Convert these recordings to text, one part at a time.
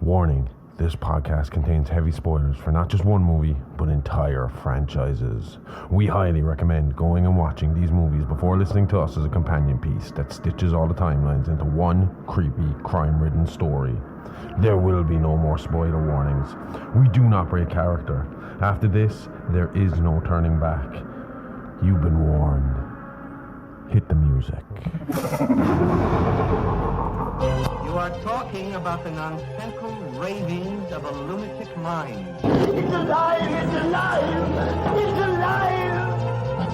Warning, this podcast contains heavy spoilers for not just one movie, but entire franchises. We highly recommend going and watching these movies before listening to us as a companion piece that stitches all the timelines into one creepy, crime-ridden story. There will be no more spoiler warnings. We do not break character. After this, there is no turning back. You've been warned. Hit the music. You are talking about the nonsensical ravings of a lunatic mind. It's alive! It's alive! It's alive! It's alive! It's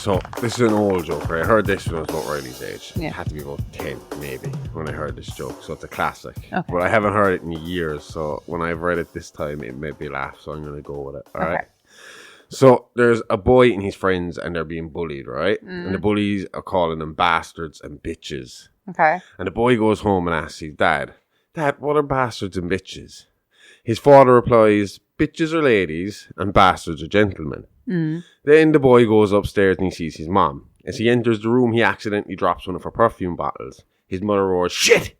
So, this is an old joke, right? I heard this when I was about Riley's age. Yeah. It had to be about 10, maybe, when I heard this joke. So, it's a classic. Okay. But I haven't heard it in years. So, when I've read it this time, it made me laugh. So, I'm going to go with it. All right. So, there's a boy and his friends, and they're being bullied, right? And the bullies are calling them bastards and bitches. Okay. And the boy goes home and asks his dad, what are bastards and bitches? His father replies, bitches are ladies and bastards are gentlemen. Then the boy goes upstairs and he sees his mom. As he enters the room, he accidentally drops one of her perfume bottles. His mother roars, shit!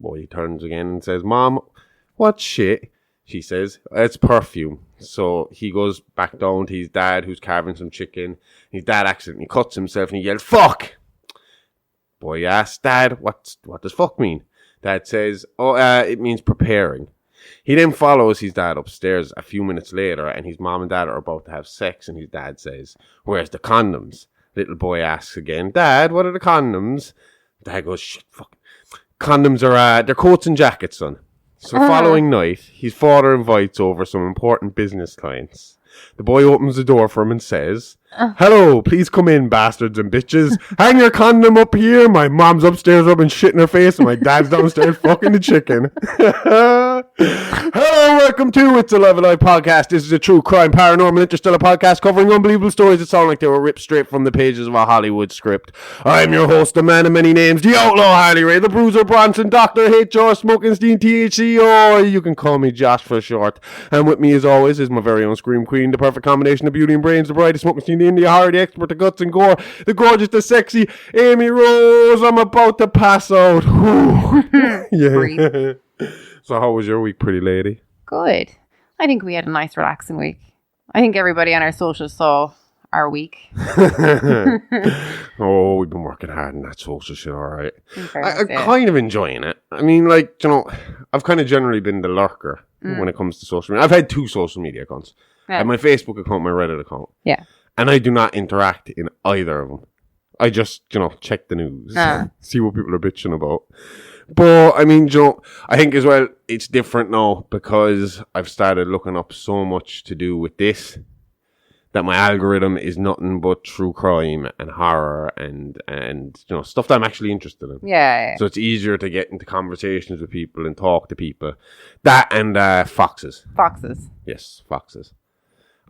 Boy turns again and says, Mom, what shit? She says, it's perfume. So he goes back down to his dad, who's carving some chicken. His dad accidentally cuts himself and he yells, fuck! Boy asks, Dad, what does fuck mean? Dad says, it means preparing. He then follows his dad upstairs a few minutes later, and his mom and dad are about to have sex, and his dad says, where's the condoms? Little boy asks again, Dad, what are the condoms? Dad goes, shit, fuck. Condoms are, they're coats and jackets, son. So the following night, his father invites over some important business clients. The boy opens the door for him and says, hello, please come in, bastards and bitches. Hang your condom up here. My mom's upstairs rubbing shit in her face and my dad's downstairs fucking the chicken. Hello, welcome to It's a Level Eye Podcast. This is a true crime, paranormal, interstellar podcast covering unbelievable stories that sound like they were ripped straight from the pages of a Hollywood script. I'm your host, the man of many names, the outlaw Harley Ray, the bruiser Bronson, Dr. HR, Smoking Steam, THC, or you can call me Josh for short. And with me as always is my very own Scream Queen, the perfect combination of beauty and brains, the bride of Smoking Steam, the India Horror, the expert, the guts and gore, the gorgeous, the sexy Amy Rose. I'm about to pass out. Yeah. So how was your week, pretty lady? Good. I think we had a nice relaxing week. I think everybody on our socials saw our week. Oh, we've been working hard on that social shit, all right. I'm Yeah. kind of enjoying it. I mean, like, you know, I've kind of generally been the lurker when it comes to social media. I've had 2 social media accounts. I have my Facebook account, my Reddit account. Yeah. And I do not interact in either of them. I just, check the news, see what people are bitching about. But, I mean, I think as well, it's different now because I've started looking up so much to do with this that my algorithm is nothing but true crime and horror and stuff that I'm actually interested in. Yeah. So it's easier to get into conversations with people and talk to people. That and foxes. Foxes. Yes, foxes.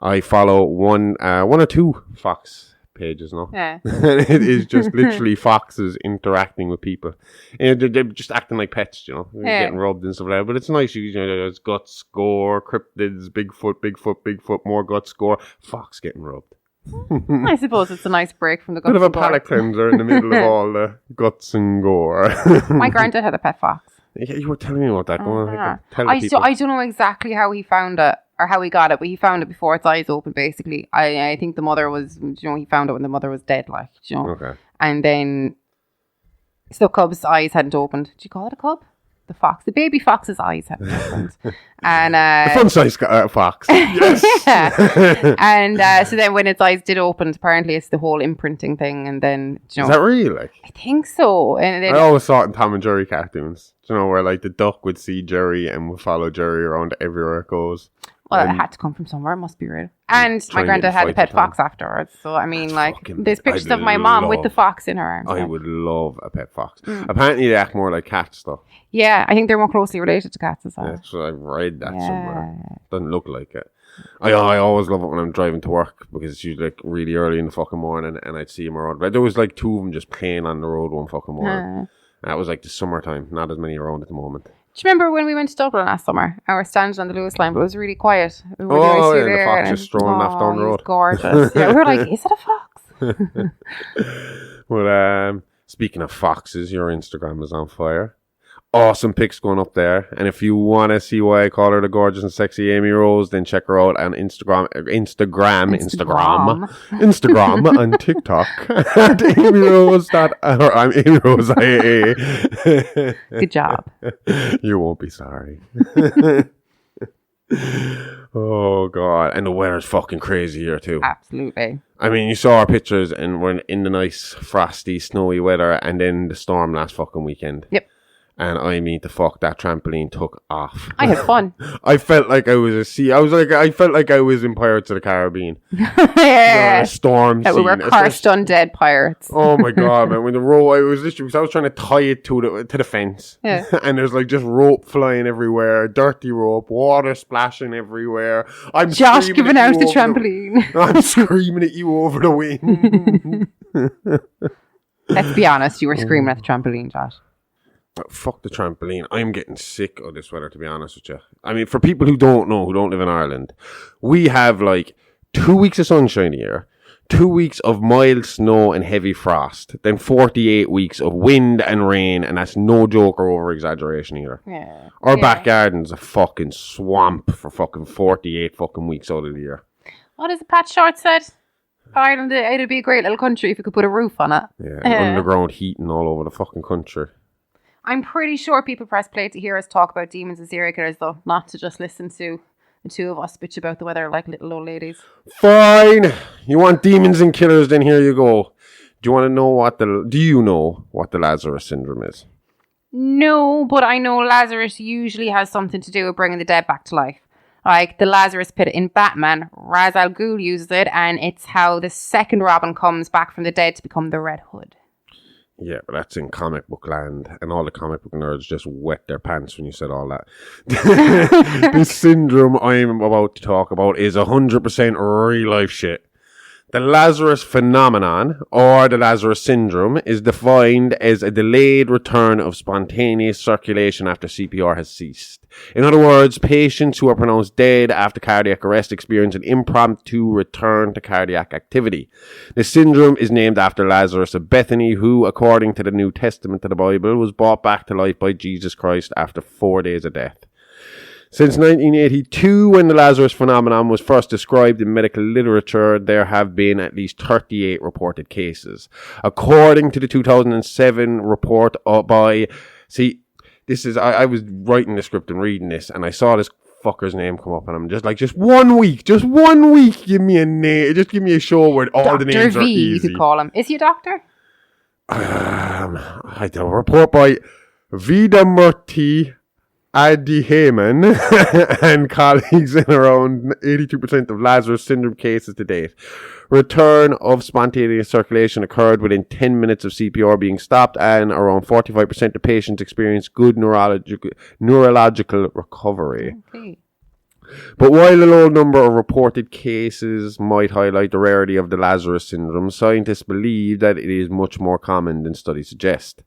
I follow one or 2 fox pages now. Yeah. And it is just literally foxes interacting with people. And they're just acting like pets, getting rubbed and stuff like that. But it's nice. There's guts, gore, cryptids, Bigfoot, more guts, gore, fox getting rubbed. I suppose it's a nice break from the guts. Bit of a and gore. palate cleanser in the middle of all the guts and gore. My granddad had a pet fox. Yeah, you were telling me about that. Go on, tell I people. don't know exactly how he found it or how he got it, but he found it before its eyes opened, basically. I think the mother was, he found it when the mother was dead, Okay. And then, so the cub's eyes hadn't opened. Did you call it a cub? The baby fox's eyes hadn't opened. And the fun-sized fox. Yes. Yeah. And so then when its eyes did open, apparently it's the whole imprinting thing. And then, Is that real? Like? I think so. And then, I always saw it in Tom and Jerry cartoons. Where like the duck would see Jerry and would follow Jerry around everywhere it goes. Well, it had to come from somewhere. It must be real. And my granddad had a pet fox afterwards. So, I mean, there's pictures of my mom with the fox in her arms. I would love a pet fox. Apparently, they act more like cats, though. Yeah, I think they're more closely related to cats as well. That's what I've read that somewhere. Doesn't look like it. I always love it when I'm driving to work because it's usually like really early in the fucking morning and I'd see them around. But there was like 2 of them just playing on the road one fucking morning. That was like the summertime. Not as many around at the moment. Do you remember when we went to Dublin last summer? I was standing on the Lewis line, but it was really quiet. And the fox just strolling off down the road. Gorgeous. Yeah, we were like, is it a fox? Well, speaking of foxes, your Instagram is on fire. Awesome pics going up there. And if you want to see why I call her the gorgeous and sexy Amy Rose, then check her out on Instagram and TikTok at Amy Rose. I'm Amy Rose IA. Good job. You won't be sorry. Oh, God. And the weather's fucking crazy here, too. Absolutely. I mean, you saw our pictures and we're in the nice, frosty, snowy weather and then the storm last fucking weekend. Yep. And I mean, the fuck, that trampoline took off. I had fun. I felt like I was I felt like I was in Pirates of the Caribbean. Yeah. A storm scene. We were cursed undead pirates. Oh my God, man. When the rope, I was trying to tie it to the fence. Yeah. And there's like just rope flying everywhere, dirty rope, water splashing everywhere. I'm Josh giving out the trampoline. I'm screaming at you over the wind. Let's be honest, you were screaming at the trampoline, Josh. Fuck the trampoline. I'm getting sick of this weather, to be honest with you. I mean, for people who don't know, who don't live in Ireland, we have like 2 weeks of sunshine a year, 2 weeks of mild snow and heavy frost, then 48 weeks of wind and rain, and that's no joke or over-exaggeration either. Yeah. Our back garden's a fucking swamp for fucking 48 fucking weeks out of the year. What is it Pat Short said? Ireland, it'd be a great little country if you could put a roof on it. Yeah, underground heating all over the fucking country. I'm pretty sure people press play to hear us talk about demons and serial killers, though, not to just listen to the two of us bitch about the weather like little old ladies. Fine. You want demons and killers, then here you go. Do you know what the Lazarus syndrome is? No, but I know Lazarus usually has something to do with bringing the dead back to life. Like the Lazarus pit in Batman, Ra's al Ghul uses it, and it's how the second Robin comes back from the dead to become the Red Hood. Yeah, but that's in comic book land, and all the comic book nerds just wet their pants when you said all that. This syndrome I'm about to talk about is 100% real life shit. The Lazarus phenomenon, or the Lazarus syndrome, is defined as a delayed return of spontaneous circulation after CPR has ceased. In other words, patients who are pronounced dead after cardiac arrest experience an impromptu return to cardiac activity. The syndrome is named after Lazarus of Bethany, who, according to the New Testament of the Bible, was brought back to life by Jesus Christ after 4 days of death. Since 1982, when the Lazarus phenomenon was first described in medical literature, there have been at least 38 reported cases. According to the 2007 report by... See, this is... I was writing the script and reading this, and I saw this fucker's name come up, and I'm just like, just 1 week, give me a name, just give me a show where all Dr. the names V, are easy. you could call him. Is he a doctor? I don't report by Vidamurti Adihayman and colleagues in around 82% of Lazarus syndrome cases to date. Return of spontaneous circulation occurred within 10 minutes of CPR being stopped, and around 45% of patients experienced good neurological recovery. Okay. But while a low number of reported cases might highlight the rarity of the Lazarus syndrome, scientists believe that it is much more common than studies suggest.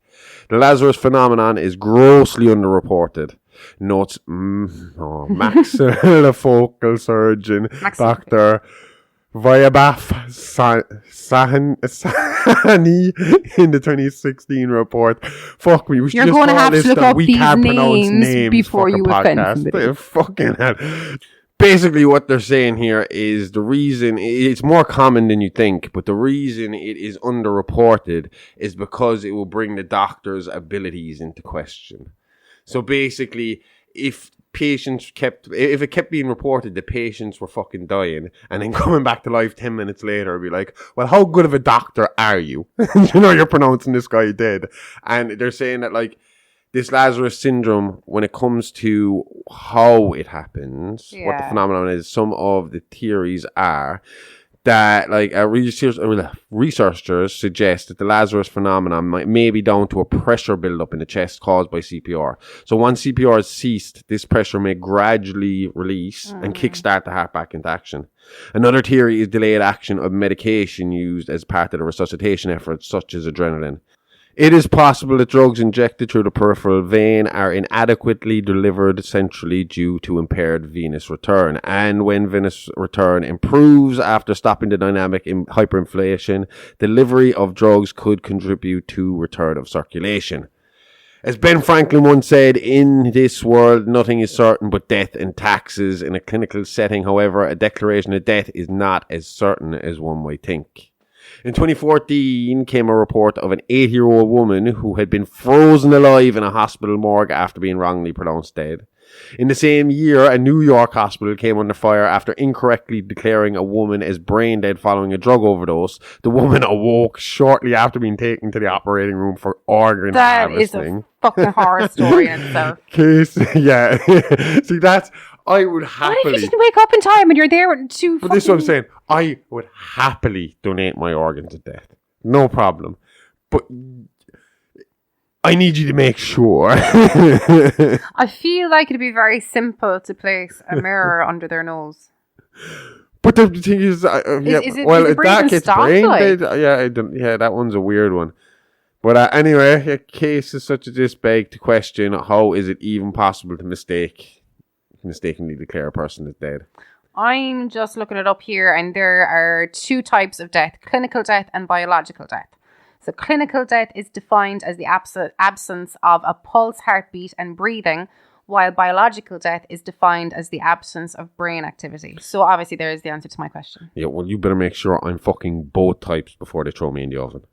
The Lazarus phenomenon is grossly underreported. Notes maxillofocal surgeon Dr. Vayabaf Sahani in the 2016 report. Fuck me, we should You're just going to call have this to look that up we these can't pronounce names before you offend somebody. Fucking hell. Basically, what they're saying here is the reason it's more common than you think, but the reason it is underreported is because it will bring the doctor's abilities into question. So basically, if it kept being reported that patients were fucking dying and then coming back to life 10 minutes later, it'd be like, well, how good of a doctor are you? You're pronouncing this guy dead. And they're saying that, like, this Lazarus syndrome, when it comes to how it happens, what the phenomenon is, some of the theories are that researchers suggest that the Lazarus phenomenon may be down to a pressure buildup in the chest caused by CPR. So once CPR has ceased, this pressure may gradually release and kickstart the heart back into action. Another theory is delayed action of medication used as part of the resuscitation efforts, such as adrenaline. It is possible that drugs injected through the peripheral vein are inadequately delivered centrally due to impaired venous return. And when venous return improves after stopping the dynamic hyperinflation, delivery of drugs could contribute to return of circulation. As Ben Franklin once said, in this world, nothing is certain but death and taxes. In a clinical setting, however, a declaration of death is not as certain as one might think. In 2014 came a report of an 8-year-old woman who had been frozen alive in a hospital morgue after being wrongly pronounced dead. In the same year, a New York hospital came under fire after incorrectly declaring a woman as brain dead following a drug overdose. The woman awoke shortly after being taken to the operating room for organ harvesting. That is a fucking horror story in itself. Yeah. See, I would happily... What if you didn't wake up in time and you're there with two But this is what I'm saying. I would happily donate my organ to death. No problem. But I need you to make sure. I feel like it'd be very simple to place a mirror under their nose. But the thing is... if that gets brain dead... that one's a weird one. But anyway, a case is such as this beg to question, how is it even possible to mistakenly declare a person as dead? I'm just looking it up here, and there are 2 types of death: clinical death and biological death. So clinical death is defined as the absence of a pulse, heartbeat and breathing, while biological death is defined as the absence of brain activity. So obviously there is the answer to my question. Yeah, well, you better make sure I'm fucking both types before they throw me in the oven.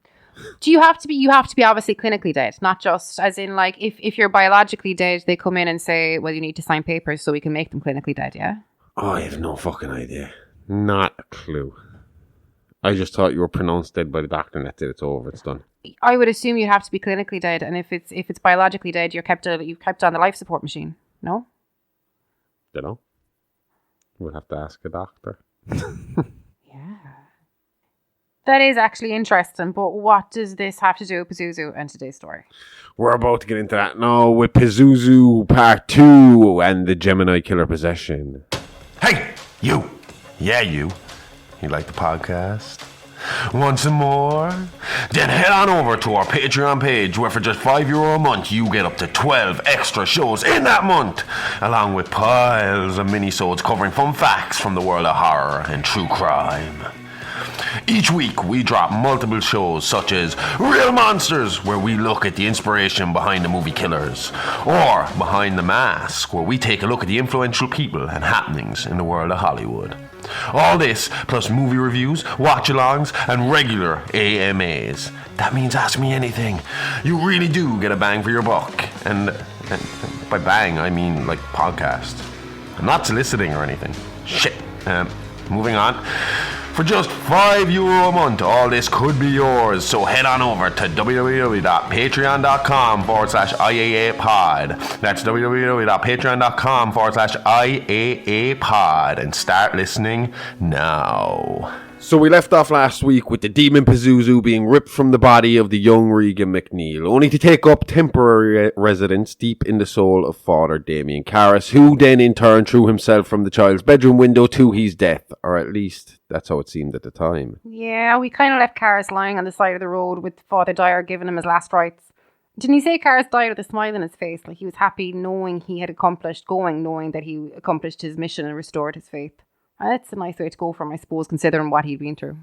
Do you have to be obviously clinically dead, not just as in like if you're biologically dead, they come in and say, well, you need to sign papers so we can make them clinically dead, yeah? Oh, I have no fucking idea. Not a clue. I just thought you were pronounced dead by the doctor and that's it, it's over, it's done. I would assume you have to be clinically dead, and if it's biologically dead, you've kept on the life support machine, no? Don't know. We'll have to ask a doctor. Yeah. That is actually interesting, but what does this have to do with Pazuzu and today's story? We're about to get into that now with Pazuzu Part 2 and the Gemini killer possession. Hey, you. Yeah, you. You like the podcast? Want some more? Then head on over to our Patreon page, where for just €5 a month, you get up to 12 extra shows in that month, along with piles of mini-sodes covering fun facts from the world of horror and true crime. Each week, we drop multiple shows such as Real Monsters, where we look at the inspiration behind the movie killers, or Behind the Mask, where we take a look at the influential people and happenings in the world of Hollywood. All this, plus movie reviews, watch-alongs, and regular AMAs. That means Ask Me Anything. You really do get a bang for your buck. And by bang, I mean like podcast. I'm not soliciting or anything. Shit. Moving on. For just €5 a month, all this could be yours. So head on over to www.patreon.com/IAApod. That's www.patreon.com/IAApod. And start listening now. So we left off last week with the demon Pazuzu being ripped from the body of the young Reagan MacNeil, only to take up temporary residence deep in the soul of Father Damien Karras, who then in turn threw himself from the child's bedroom window to his death, or at least that's how it seemed at the time. Yeah, we kind of left Karras lying on the side of the road with Father Dyer giving him his last rites. Didn't he say Karras died with a smile on his face, like he was happy knowing he had knowing that he accomplished his mission and restored his faith? That's a nice way to go from, I suppose, considering what he'd been through.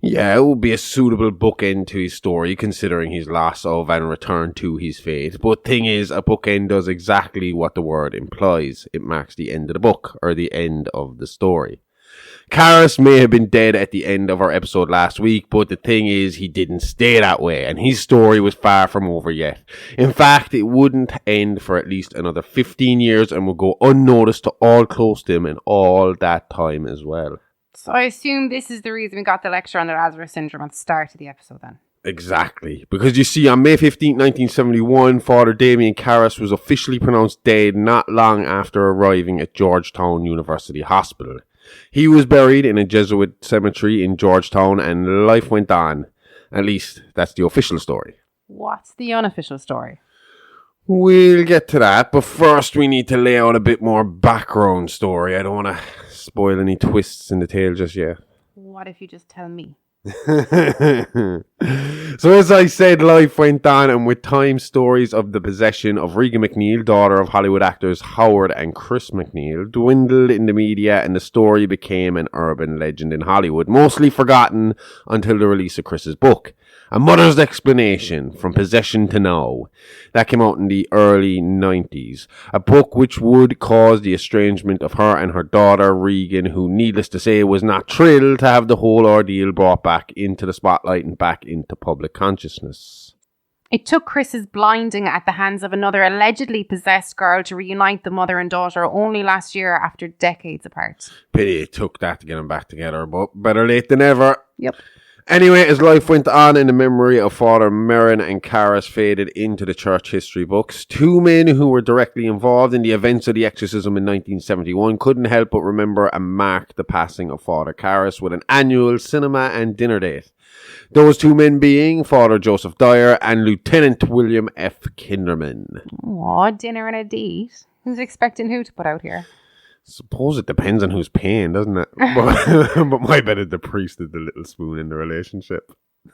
Yeah, it would be a suitable bookend to his story, considering his loss of and return to his faith. But thing is, a bookend does exactly what the word implies. It marks the end of the book, or the end of the story. Karras may have been dead at the end of our episode last week, but the thing is, he didn't stay that way, and his story was far from over yet. In fact, it wouldn't end for at least another 15 years and would go unnoticed to all close to him in all that time as well. So I assume this is the reason we got the lecture on the Lazarus syndrome at the start of the episode then. Exactly. Because you see, on May 15, 1971, Father Damien Karras was officially pronounced dead not long after arriving at Georgetown University Hospital. He was buried in a Jesuit cemetery in Georgetown, and life went on. At least, that's the official story. What's the unofficial story? We'll get to that, but first we need to lay out a bit more background story. I don't want to spoil any twists in the tale just yet. What if you just tell me? So as I said, life went on, and with time, stories of the possession of Reagan MacNeil, daughter of Hollywood actors Howard and Chris MacNeil, dwindled in the media, and the story became an urban legend in Hollywood, mostly forgotten until the release of Chris's book, A Mother's Explanation, From Possession to Now. That came out in the early 90s. A book which would cause the estrangement of her and her daughter, Reagan, who, needless to say, was not thrilled to have the whole ordeal brought back into the spotlight and back into public consciousness. It took Chris's blinding at the hands of another allegedly possessed girl to reunite the mother and daughter only last year after decades apart. Pity it took that to get them back together, but better late than never. Yep. Anyway, as life went on and the memory of Father Merrin and Karras faded into the church history books, two men who were directly involved in the events of the exorcism in 1971 couldn't help but remember and mark the passing of Father Karras with an annual cinema and dinner date. Those two men being Father Joseph Dyer and Lieutenant William F. Kinderman. Aw, dinner and a date. Who's expecting who to put out here? Suppose it depends on who's paying, doesn't it? But my bet is the priest is the little spoon in the relationship.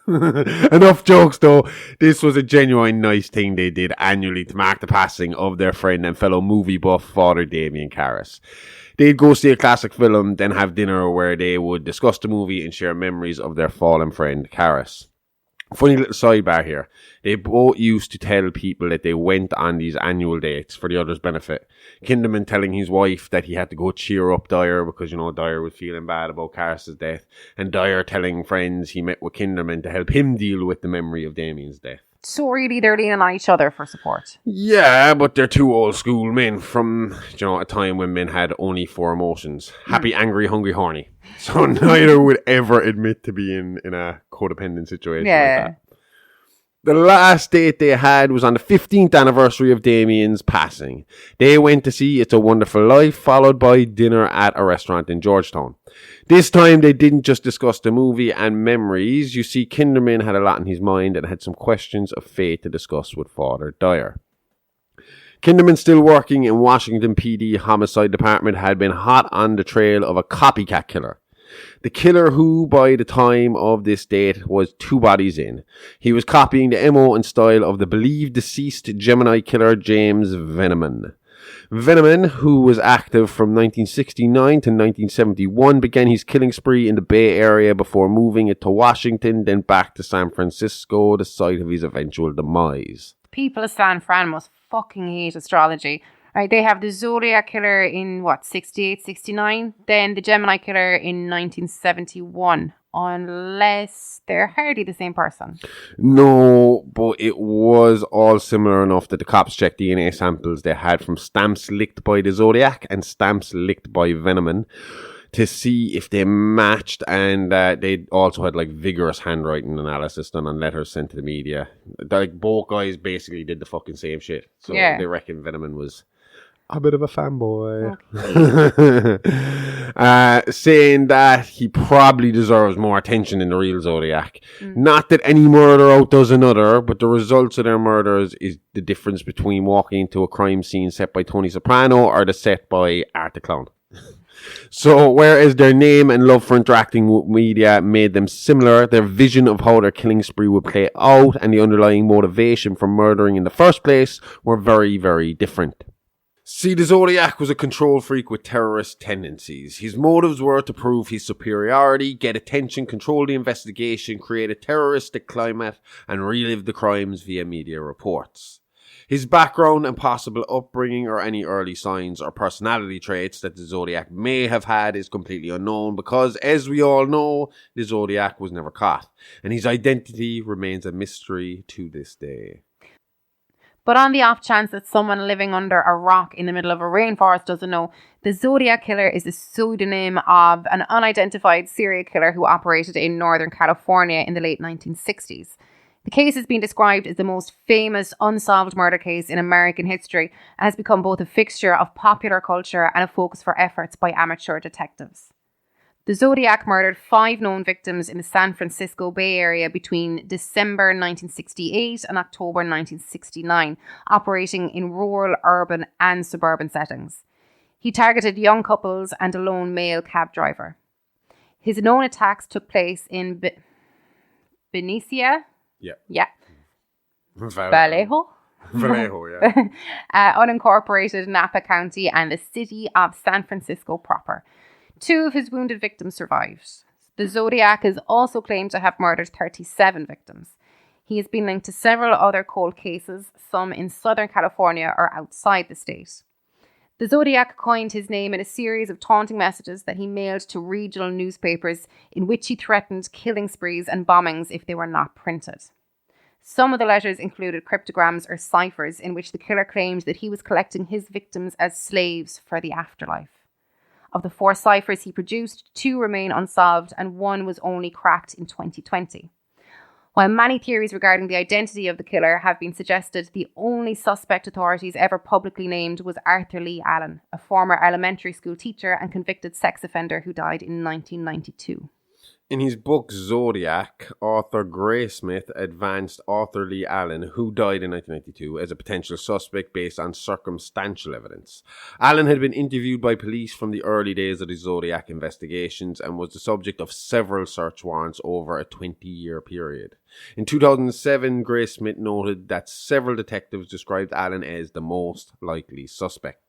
Enough jokes though. This was a genuine nice thing they did annually to mark the passing of their friend and fellow movie buff Father Damien Karras. They'd go see a classic film, then have dinner where they would discuss the movie and share memories of their fallen friend Karras. Funny little sidebar here. They both used to tell people that they went on these annual dates for the other's benefit. Kinderman telling his wife that he had to go cheer up Dyer because, Dyer was feeling bad about Karras' death. And Dyer telling friends he met with Kinderman to help him deal with the memory of Damien's death. So really they're leaning on each other for support. Yeah, but they're two old school men from, a time when men had only four emotions. Happy, angry, hungry, horny. So neither would ever admit to being in a codependent situation like that. The last date they had was on the 15th anniversary of Damien's passing. They went to see It's a Wonderful Life, followed by dinner at a restaurant in Georgetown. This time they didn't just discuss the movie and memories. You see, Kinderman had a lot in his mind and had some questions of faith to discuss with Father Dyer. Kinderman, still working in Washington PD Homicide Department, had been hot on the trail of a copycat killer. The killer who, by the time of this date, was two bodies in. He was copying the MO and style of the believed deceased Gemini killer James Veneman. Veneman, who was active from 1969 to 1971, began his killing spree in the Bay Area before moving it to Washington, then back to San Francisco, the site of his eventual demise. People of San Fran must fucking hate astrology. Right, they have the Zodiac killer in, 68, 69? Then the Gemini killer in 1971. Unless they're hardly the same person. No, but it was all similar enough that the cops checked DNA samples they had from stamps licked by the Zodiac and stamps licked by Veneman to see if they matched, and they also had vigorous handwriting analysis done on letters sent to the media. Both guys basically did the fucking same shit. So they reckon Veneman was a bit of a fanboy. Okay. Saying that he probably deserves more attention than the real Zodiac. Not that any murder outdoes another, but the results of their murders is the difference between walking into a crime scene set by Tony Soprano or the set by Art the Clown. So, whereas their name and love for interacting with media made them similar, their vision of how their killing spree would play out and the underlying motivation for murdering in the first place were very, very different. See, the Zodiac was a control freak with terrorist tendencies. His motives were to prove his superiority, get attention, control the investigation, create a terroristic climate, and relive the crimes via media reports. His background and possible upbringing or any early signs or personality traits that the Zodiac may have had is completely unknown because, as we all know, the Zodiac was never caught, and his identity remains a mystery to this day. But on the off chance that someone living under a rock in the middle of a rainforest doesn't know, the Zodiac killer is a pseudonym of an unidentified serial killer who operated in Northern California in the late 1960s. The case has been described as the most famous unsolved murder case in American history and has become both a fixture of popular culture and a focus for efforts by amateur detectives. The Zodiac murdered 5 known victims in the San Francisco Bay Area between December 1968 and October 1969, operating in rural, urban and suburban settings. He targeted young couples and a lone male cab driver. His known attacks took place in Benicia? Yeah. Vallejo? Vallejo, yeah. Unincorporated Napa County and the city of San Francisco proper. 2 of his wounded victims survived. The Zodiac is also claimed to have murdered 37 victims. He has been linked to several other cold cases, some in Southern California or outside the state. The Zodiac coined his name in a series of taunting messages that he mailed to regional newspapers in which he threatened killing sprees and bombings if they were not printed. Some of the letters included cryptograms or ciphers in which the killer claimed that he was collecting his victims as slaves for the afterlife. Of the 4 ciphers he produced, 2 remain unsolved and 1 was only cracked in 2020. While many theories regarding the identity of the killer have been suggested, the only suspect authorities ever publicly named was Arthur Lee Allen, a former elementary school teacher and convicted sex offender who died in 1992. In his book Zodiac, author Graysmith advanced Arthur Lee Allen, who died in 1992, as a potential suspect based on circumstantial evidence. Allen had been interviewed by police from the early days of the Zodiac investigations and was the subject of several search warrants over a 20-year period. In 2007, Graysmith noted that several detectives described Allen as the most likely suspect.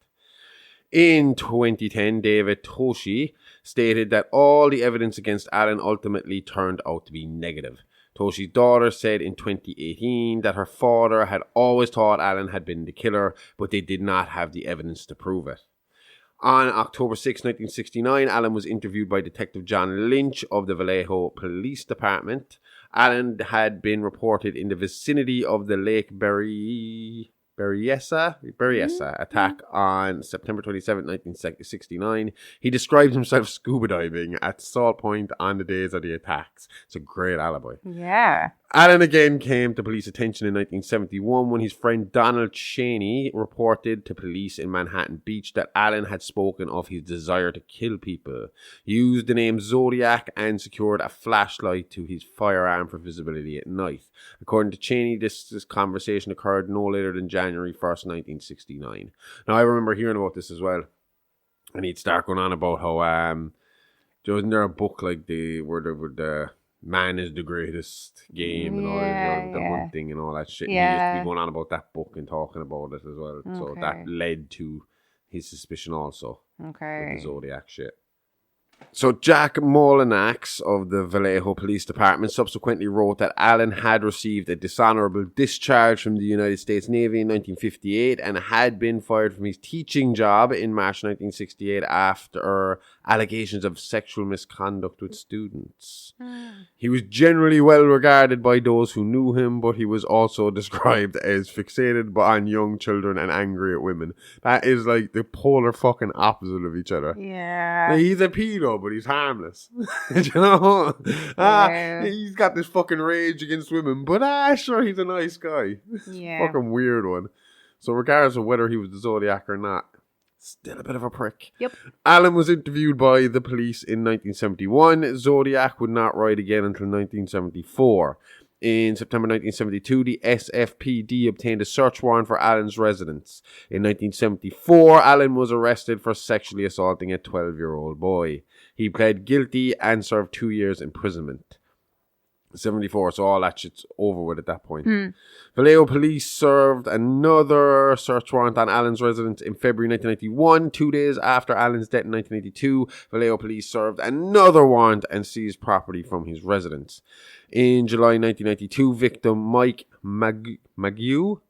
In 2010, David Toshi stated that all the evidence against Allen ultimately turned out to be negative. Toshi's daughter said in 2018 that her father had always thought Allen had been the killer, but they did not have the evidence to prove it. On October 6, 1969, Allen was interviewed by Detective John Lynch of the Vallejo Police Department. Allen had been reported in the vicinity of the Lake Berryessa attack on September 27, 1969. He described himself scuba diving at Salt Point on the days of the attacks. It's a great alibi. Yeah. Allen again came to police attention in 1971 when his friend Donald Cheney reported to police in Manhattan Beach that Allen had spoken of his desire to kill people. He used the name Zodiac and secured a flashlight to his firearm for visibility at night. According to Cheney, this conversation occurred no later than January 1st, 1969. Now, I remember hearing about this as well. And he'd start going on about how, wasn't there a book like where the man is the greatest game and all the hunting and all that shit. Yeah. He used to be going on about that book and talking about it as well. Okay. So that led to his suspicion also. Okay. With the Zodiac shit. So Jack Molinax of the Vallejo Police Department subsequently wrote that Allen had received a dishonorable discharge from the United States Navy in 1958 and had been fired from his teaching job in March 1968 after allegations of sexual misconduct with students. He was generally well regarded by those who knew him, but he was also described as fixated on young children and angry at women. That is like the polar fucking opposite of each other. Yeah. Now, he's a pedo, but he's harmless. You know? He's got this fucking rage against women, but sure, he's a nice guy. Yeah. Fucking weird one. So regardless of whether he was the Zodiac or not, still a bit of a prick. Yep. Allen was interviewed by the police in 1971. Zodiac would not ride again until 1974. In September 1972, the SFPD obtained a search warrant for Allen's residence. In 1974, Allen was arrested for sexually assaulting a 12-year-old boy. He pled guilty and served 2 years imprisonment. 74, so all that shit's over with at that point. Vallejo police served another search warrant on Allen's residence in February 1991. 2 days after Allen's death in 1982, Vallejo police served another warrant and seized property from his residence. In July 1992, victim Mike Mageau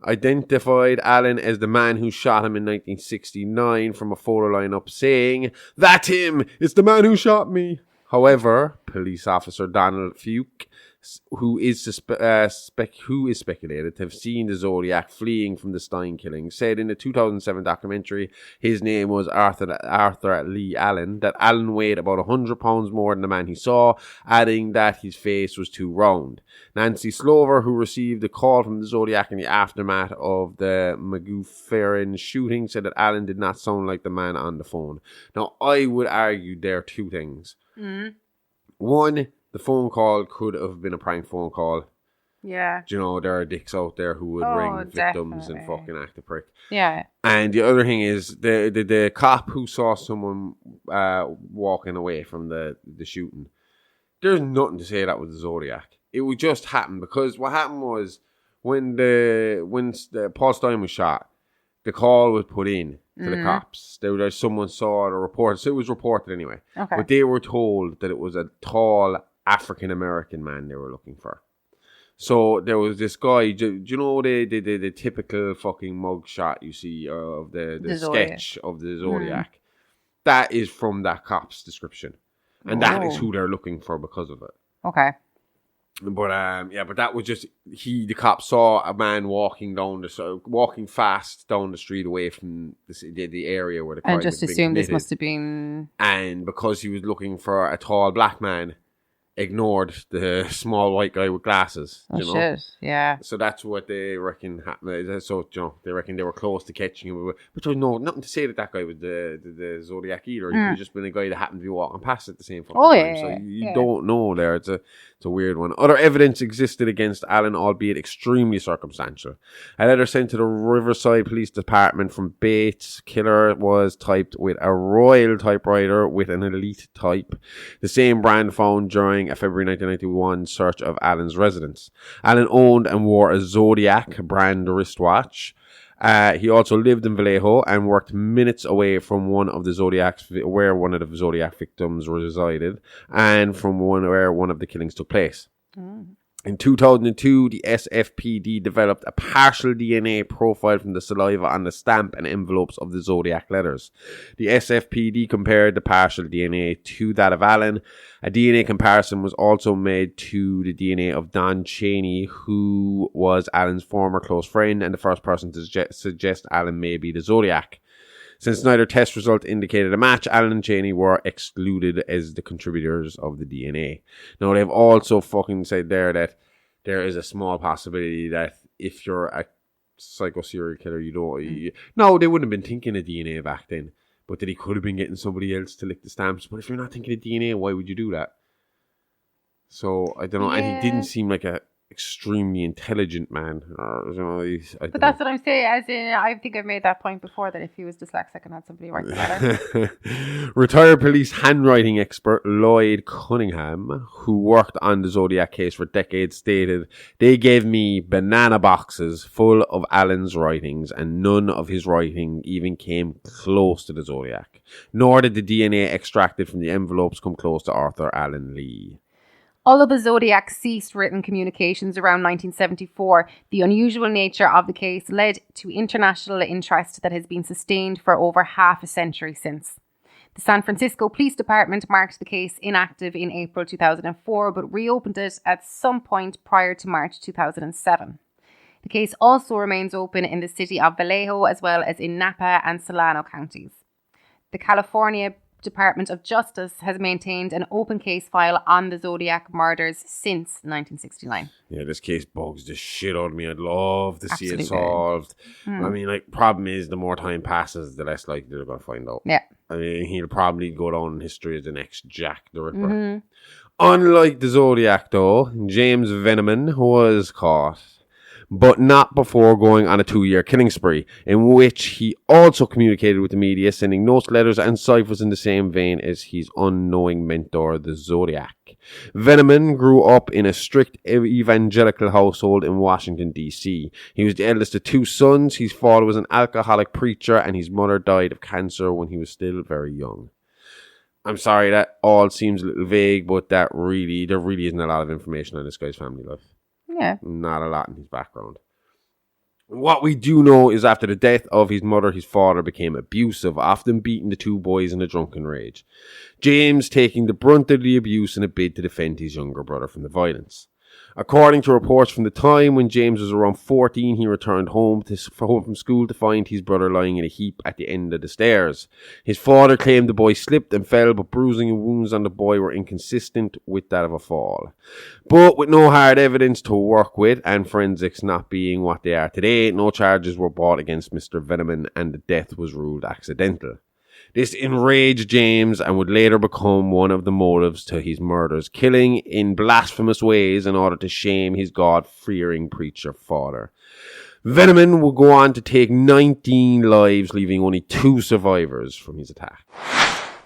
identified Allen as the man who shot him in 1969 from a photo lineup saying, "That's him! It's the man who shot me!" However, police officer Donald Fuke who is speculated to have seen the Zodiac fleeing from the Stein killing, said in a 2007 documentary his name was Arthur Lee Allen, that Allen weighed about 100 pounds more than the man he saw, adding that his face was too round. Nancy Slover, who received a call from the Zodiac in the aftermath of the McGuffin shooting, said that Allen did not sound like the man on the phone. Now, I would argue there are two things. One, the phone call could have been a prank phone call. Yeah. Do you know, there are dicks out there who would ring victims and fucking act a prick. Yeah. And the other thing is, the cop who saw someone walking away from the shooting, there's nothing to say that was the Zodiac. It would just happen, because what happened was, when Paul Stein was shot, the call was put in to the cops. Someone saw it or reported, so it was reported anyway. Okay. But they were told that it was a tall African-American man they were looking for. So there was this guy, do you know the typical fucking mug shot you see of the sketch of the Zodiac? That is from that cop's description. And that is who they're looking for because of it. Okay. But but that was just, the cop saw a man walking fast down the street away from the area where the crime and just had been assumed this committed. must have been. And because he was looking for a tall black man, ignored the small white guy with glasses. Oh, you know? shit. Yeah. So that's what they reckon happened. So, they reckon they were close to catching him. But there's nothing to say that guy was the Zodiac either. He could have just been a guy that happened to be walking past at the same fucking time. So you don't know there. It's a weird one. Other evidence existed against Allen, albeit extremely circumstantial. A letter sent to the Riverside Police Department from Bates' killer was typed with a Royal typewriter with an Elite type, the same brand found during a February 1991 search of Allen's residence. Allen owned and wore a Zodiac brand wristwatch. He also lived in Vallejo and worked minutes away from where one of the Zodiac victims resided, and from where one of the killings took place. In 2002, the SFPD developed a partial DNA profile from the saliva on the stamp and envelopes of the Zodiac letters. The SFPD compared the partial DNA to that of Allen. A DNA comparison was also made to the DNA of Don Chaney, who was Allen's former close friend and the first person to suggest Allen may be the Zodiac. Since neither test result indicated a match, Allen and Chaney were excluded as the contributors of the DNA. Now, they've also fucking said there that there is a small possibility that if you're a psycho serial killer, no, they wouldn't have been thinking of DNA back then, but that he could have been getting somebody else to lick the stamps. But if you're not thinking of DNA, why would you do that? So, I don't know. And he didn't seem like a extremely intelligent man. But that's what I'm saying. As in, I think I've made that point before, that if he was dyslexic and had somebody write the letter. Retired police handwriting expert Lloyd Cunningham, who worked on the Zodiac case for decades, stated, "They gave me banana boxes full of Allen's writings, and none of his writing even came close to the Zodiac. Nor did the DNA extracted from the envelopes come close to Arthur Allen Lee." Although the Zodiac ceased written communications around 1974, the unusual nature of the case led to international interest that has been sustained for over half a century since. The San Francisco Police Department marked the case inactive in April 2004, but reopened it at some point prior to March 2007. The case also remains open in the city of Vallejo, as well as in Napa and Solano counties. The California Department of Justice has maintained an open case file on the Zodiac murders since 1969. Yeah, this case bugs the shit out of me. I'd love to see it solved. I mean, problem is, the more time passes, the less likely they're going to find out. Yeah. I mean, he'll probably go down in history as the next Jack the Ripper. Unlike the Zodiac, though, James Veneman was caught, but not before going on a 2-year killing spree, in which he also communicated with the media, sending notes, letters, and ciphers in the same vein as his unknowing mentor, the Zodiac. Veneman grew up in a strict evangelical household in Washington, D.C. He was the eldest of 2 sons. His father was an alcoholic preacher, and his mother died of cancer when he was still very young. I'm sorry, that all seems a little vague, but there really isn't a lot of information on this guy's family life. Yeah. Not a lot in his background. What we do know is after the death of his mother, his father became abusive, often beating the 2 boys in a drunken rage. James taking the brunt of the abuse in a bid to defend his younger brother from the violence. According to reports from the time, when James was around 14, he returned home from school to find his brother lying in a heap at the end of the stairs. His father claimed the boy slipped and fell, but bruising and wounds on the boy were inconsistent with that of a fall. But with no hard evidence to work with, and forensics not being what they are today, no charges were brought against Mr. Veneman, and the death was ruled accidental. This enraged James and would later become one of the motives to his murders, killing in blasphemous ways in order to shame his God-fearing preacher father. Veneman would go on to take 19 lives, leaving only 2 survivors from his attack.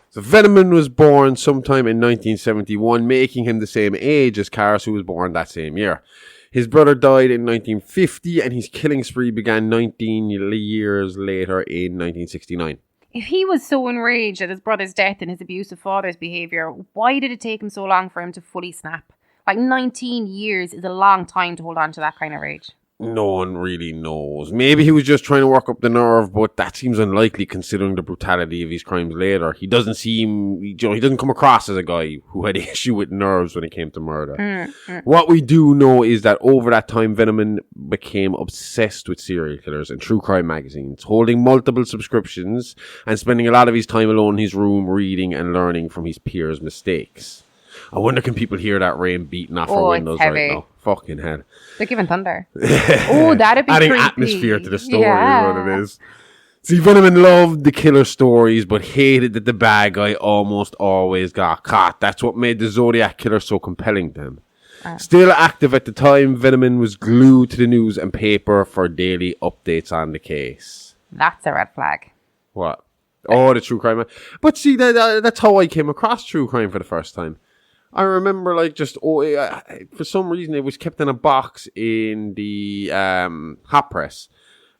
So Veneman was born sometime in 1971, making him the same age as Cars, who was born that same year. His brother died in 1950, and his killing spree began 19 years later in 1969. If he was so enraged at his brother's death and his abusive father's behaviour, why did it take him so long for him to fully snap? 19 years is a long time to hold on to that kind of rage. No one really knows. Maybe he was just trying to work up the nerve, but that seems unlikely considering the brutality of his crimes later. He doesn't come across as a guy who had issue with nerves when it came to murder. What we do know is that over that time, Veneman became obsessed with serial killers and true crime magazines, holding multiple subscriptions and spending a lot of his time alone in his room reading and learning from his peers' mistakes. I wonder, can people hear that rain beating off our windows right now? Fucking hell. They're giving thunder. Oh, that'd be adding creepy. Atmosphere to the story is what it is. See, Veneman loved the killer stories, but hated that the bad guy almost always got caught. That's what made the Zodiac killer so compelling to him. Still active at the time, Veneman was glued to the news and paper for daily updates on the case. That's a red flag. What? Oh, the true crime. But see, that's how I came across true crime for the first time. I remember, for some reason, it was kept in a box in the hot press.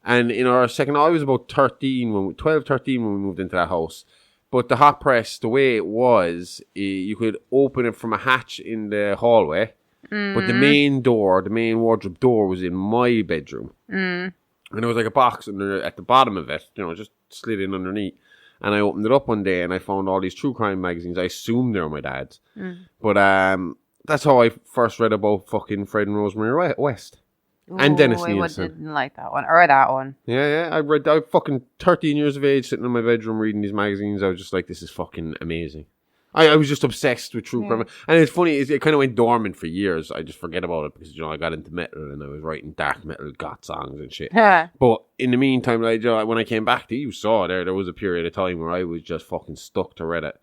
And in our second, I was about 13 when we moved into that house. But the hot press, the way it was, you could open it from a hatch in the hallway. But the main wardrobe door was in my bedroom. And there was like a box at the bottom of it, just slid in underneath. And I opened it up one day and I found all these true crime magazines. I assumed they were my dad's. But that's how I first read about fucking Fred and Rosemary West. And Dennis Nielsen. I didn't like that one. Or that one. Yeah. I was fucking 13 years of age, sitting in my bedroom reading these magazines. I was just like, this is fucking amazing. I was just obsessed with true crime. And it's funny, it kind of went dormant for years. I just forget about it because, I got into metal and I was writing dark metal goth songs and shit. But in the meantime, when I came back to you saw there was a period of time where I was just fucking stuck to Reddit.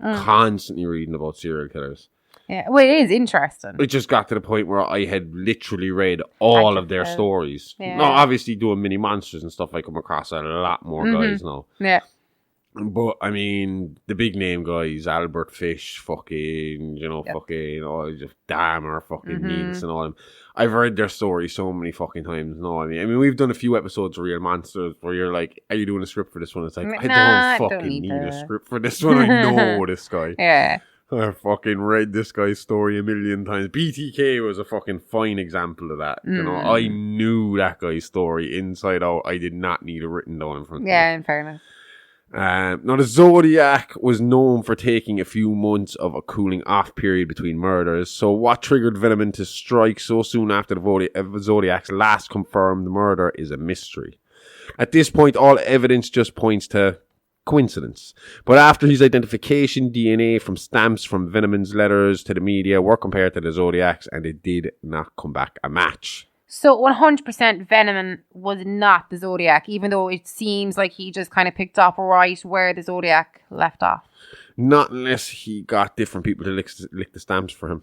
Constantly reading about serial killers. Yeah, well, it is interesting. It just got to the point where I had literally read all of their stories. Yeah. No, obviously doing mini monsters and stuff, I come across a lot more guys now. Yeah. But, I mean, the big name guys, Albert Fish, fucking, just Dahmer, fucking Nielsen and all them. I've read their stories so many fucking times. No, I mean, we've done a few episodes of Real Monsters where you're like, are you doing a script for this one? It's like, I don't fucking need a script for this one. I know this guy. Yeah. I fucking read this guy's story a million times. BTK was a fucking fine example of that. I knew that guy's story inside out. I did not need it written down in front of me. Yeah, in fairness. Now, the Zodiac was known for taking a few months of a cooling off period between murders. So what triggered Veneman to strike so soon after the Zodiac's last confirmed murder is a mystery. At this point, all evidence just points to coincidence. But after his identification, DNA from stamps from Veneman's letters to the media were compared to the Zodiac's, and it did not come back a match. So 100% Veneman was not the Zodiac, even though it seems like he just kind of picked up right where the Zodiac left off. Not unless he got different people to lick the stamps for him,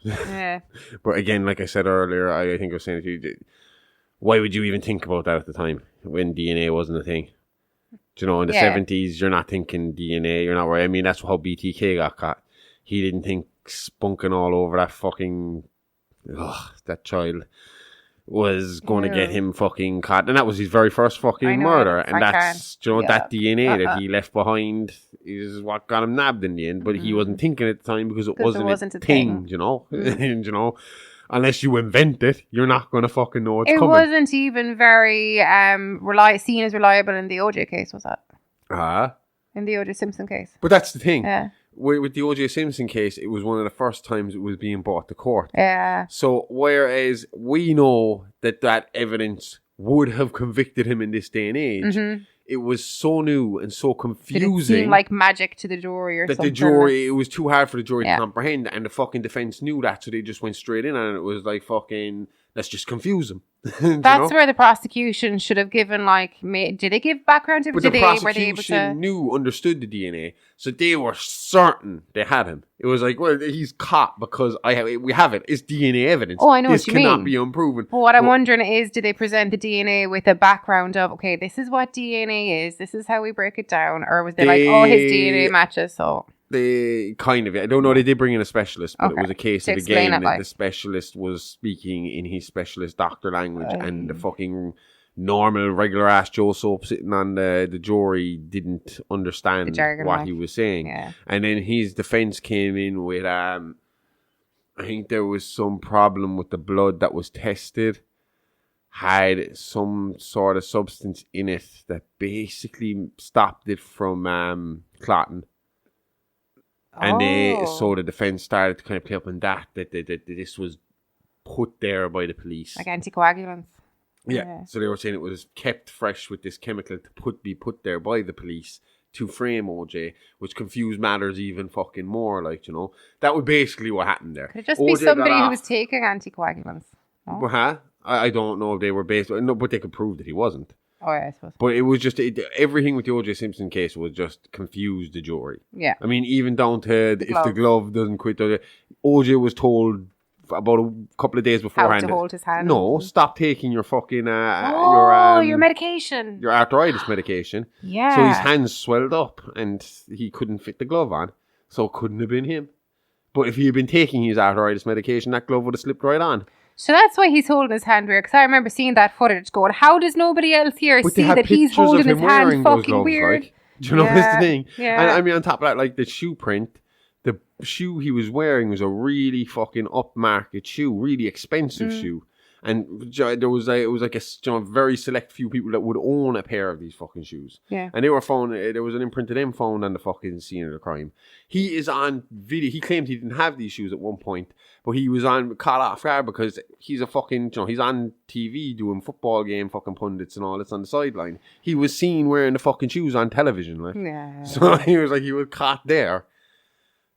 Yeah. But again, like I said earlier, I think I was saying to you, why would you even think about that at the time when DNA wasn't a thing? In the 70s, you're not thinking DNA, you're not worried. I mean, that's how BTK got caught. He didn't think spunking all over that fucking... that child was going to get him fucking caught. And that was his very first fucking murder. And that's, that DNA that he left behind is what got him nabbed in the end. But he wasn't thinking at the time because it wasn't a thing, And, unless you invent it, you're not going to fucking know it's coming. It wasn't even very seen as reliable in the OJ case, was that? In the O.J. Simpson case. But that's the thing. Yeah. with the O.J. Simpson case, it was one of the first times it was being brought to court. Yeah. So whereas we know that evidence would have convicted him in this day and age, it was so new and so confusing. Did it seem like magic to the jury or something? That the jury, it was too hard for the jury to comprehend, and the fucking defense knew that, so they just went straight in, and it was like fucking, let's just confuse them. That's where the prosecution should have given, like, did they give background to him? But the prosecution understood the DNA, so they were certain they had him. It was like, well, he's caught because we have it. It's DNA evidence. Oh, I know this what you mean. This cannot be unproven. But what I'm wondering is, did they present the DNA with a background of, okay, this is what DNA is, this is how we break it down, or was they like, oh, his DNA matches, so... They kind of, I don't know, they did bring in a specialist, but it was a case of, again, like, the specialist was speaking in his specialist doctor language, and the fucking normal, regular ass Joe Soap sitting on the jury didn't understand what he was saying. Yeah. And then his defense came in with, I think there was some problem with the blood that was tested, had some sort of substance in it that basically stopped it from clotting. And so the defense started to kind of play up on that this was put there by the police. Like anticoagulants. Yeah. So they were saying it was kept fresh with this chemical to be put there by the police to frame OJ, which confused matters even fucking more, like, you know. That was basically what happened there. Could it just be somebody who was taking anticoagulants? No? I don't know if they were based... No, but they could prove that he wasn't. Oh, yeah, I suppose. But it was just... everything with the O.J. Simpson case was just confused the jury. Yeah. I mean, even down to if the glove doesn't quit... O.J. was told about a couple of days beforehand... How to hold his hand. No, stop taking your fucking... your medication. Your arthritis medication. Yeah. So his hands swelled up and he couldn't fit the glove on. So it couldn't have been him. But if he had been taking his arthritis medication, that glove would have slipped right on. So that's why he's holding his hand weird. Because I remember seeing that footage going, how does nobody else here see that he's holding his hand fucking gloves, weird? Like, do you know that's the thing? Yeah. And I mean, on top of that, like the shoe print, the shoe he was wearing was a really fucking upmarket shoe, really expensive shoe. And there was it was like a very select few people that would own a pair of these fucking shoes. Yeah. And they were found, there was an imprint of them found on the fucking scene of the crime. He is on video. He claimed he didn't have these shoes at one point, but he was caught off guard because he's a fucking, he's on TV doing football game fucking pundits and all this on the sideline. He was seen wearing the fucking shoes on television, like. Yeah. So he was caught there.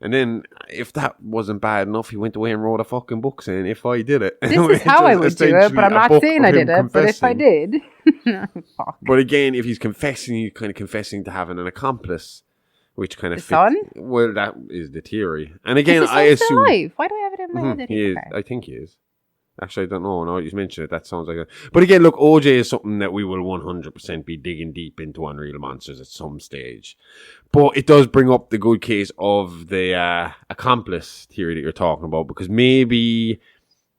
And then, if that wasn't bad enough, he went away and wrote a fucking book saying, if I did it. This is how I would do it, but I'm not saying I did it, but if I did. Fuck. But again, if he's confessing, he's kind of confessing to having an accomplice, which kind of fits. Son? Well, that is the theory. And again, I assume... Still alive? Why do I have it in my head that he is. I think he is. Actually, I don't know. Now you mentioned it, that sounds like it. But again, look, OJ is something that we will 100% be digging deep into on Real Monsters at some stage. But it does bring up the good case of the accomplice theory that you're talking about, because maybe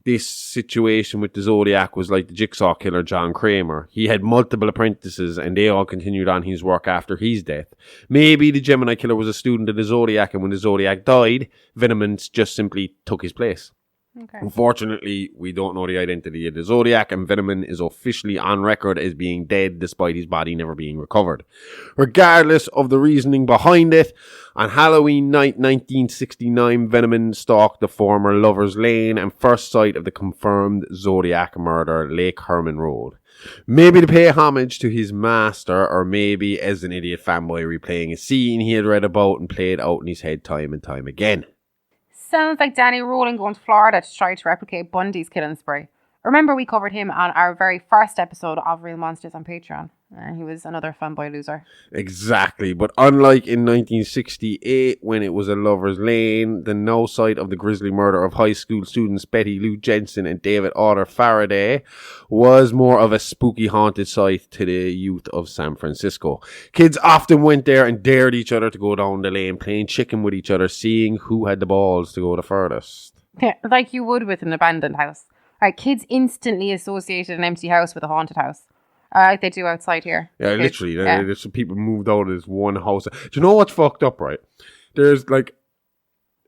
this situation with the Zodiac was like the Jigsaw killer John Kramer. He had multiple apprentices and they all continued on his work after his death. Maybe the Gemini killer was a student of the Zodiac, and when the Zodiac died, Venomance just simply took his place. Okay. Unfortunately, we don't know the identity of the Zodiac, and Venomman is officially on record as being dead despite his body never being recovered. Regardless of the reasoning behind it, on Halloween night 1969, Venomman stalked the former Lover's Lane and first sight of the confirmed Zodiac murder, Lake Herman Road. Maybe to pay homage to his master, or maybe as an idiot fanboy replaying a scene he had read about and played out in his head time and time again. Sounds like Danny Rowling going to Florida to try to replicate Bundy's killing spree. Remember, we covered him on our very first episode of Real Monsters on Patreon. He was another fanboy loser. Exactly, but unlike in 1968 when it was a Lover's Lane, the no site of the grisly murder of high school students Betty Lou Jensen and David Otter Faraday was more of a spooky haunted site to the youth of San Francisco. Kids often went there and dared each other to go down the lane, playing chicken with each other, seeing who had the balls to go the furthest. Yeah, like you would with an abandoned house. Right, kids instantly associated an empty house with a haunted house. Like they do outside here. Yeah, kids, literally. Yeah. There's some people moved out of this one house. Do you know what's fucked up, right? There's like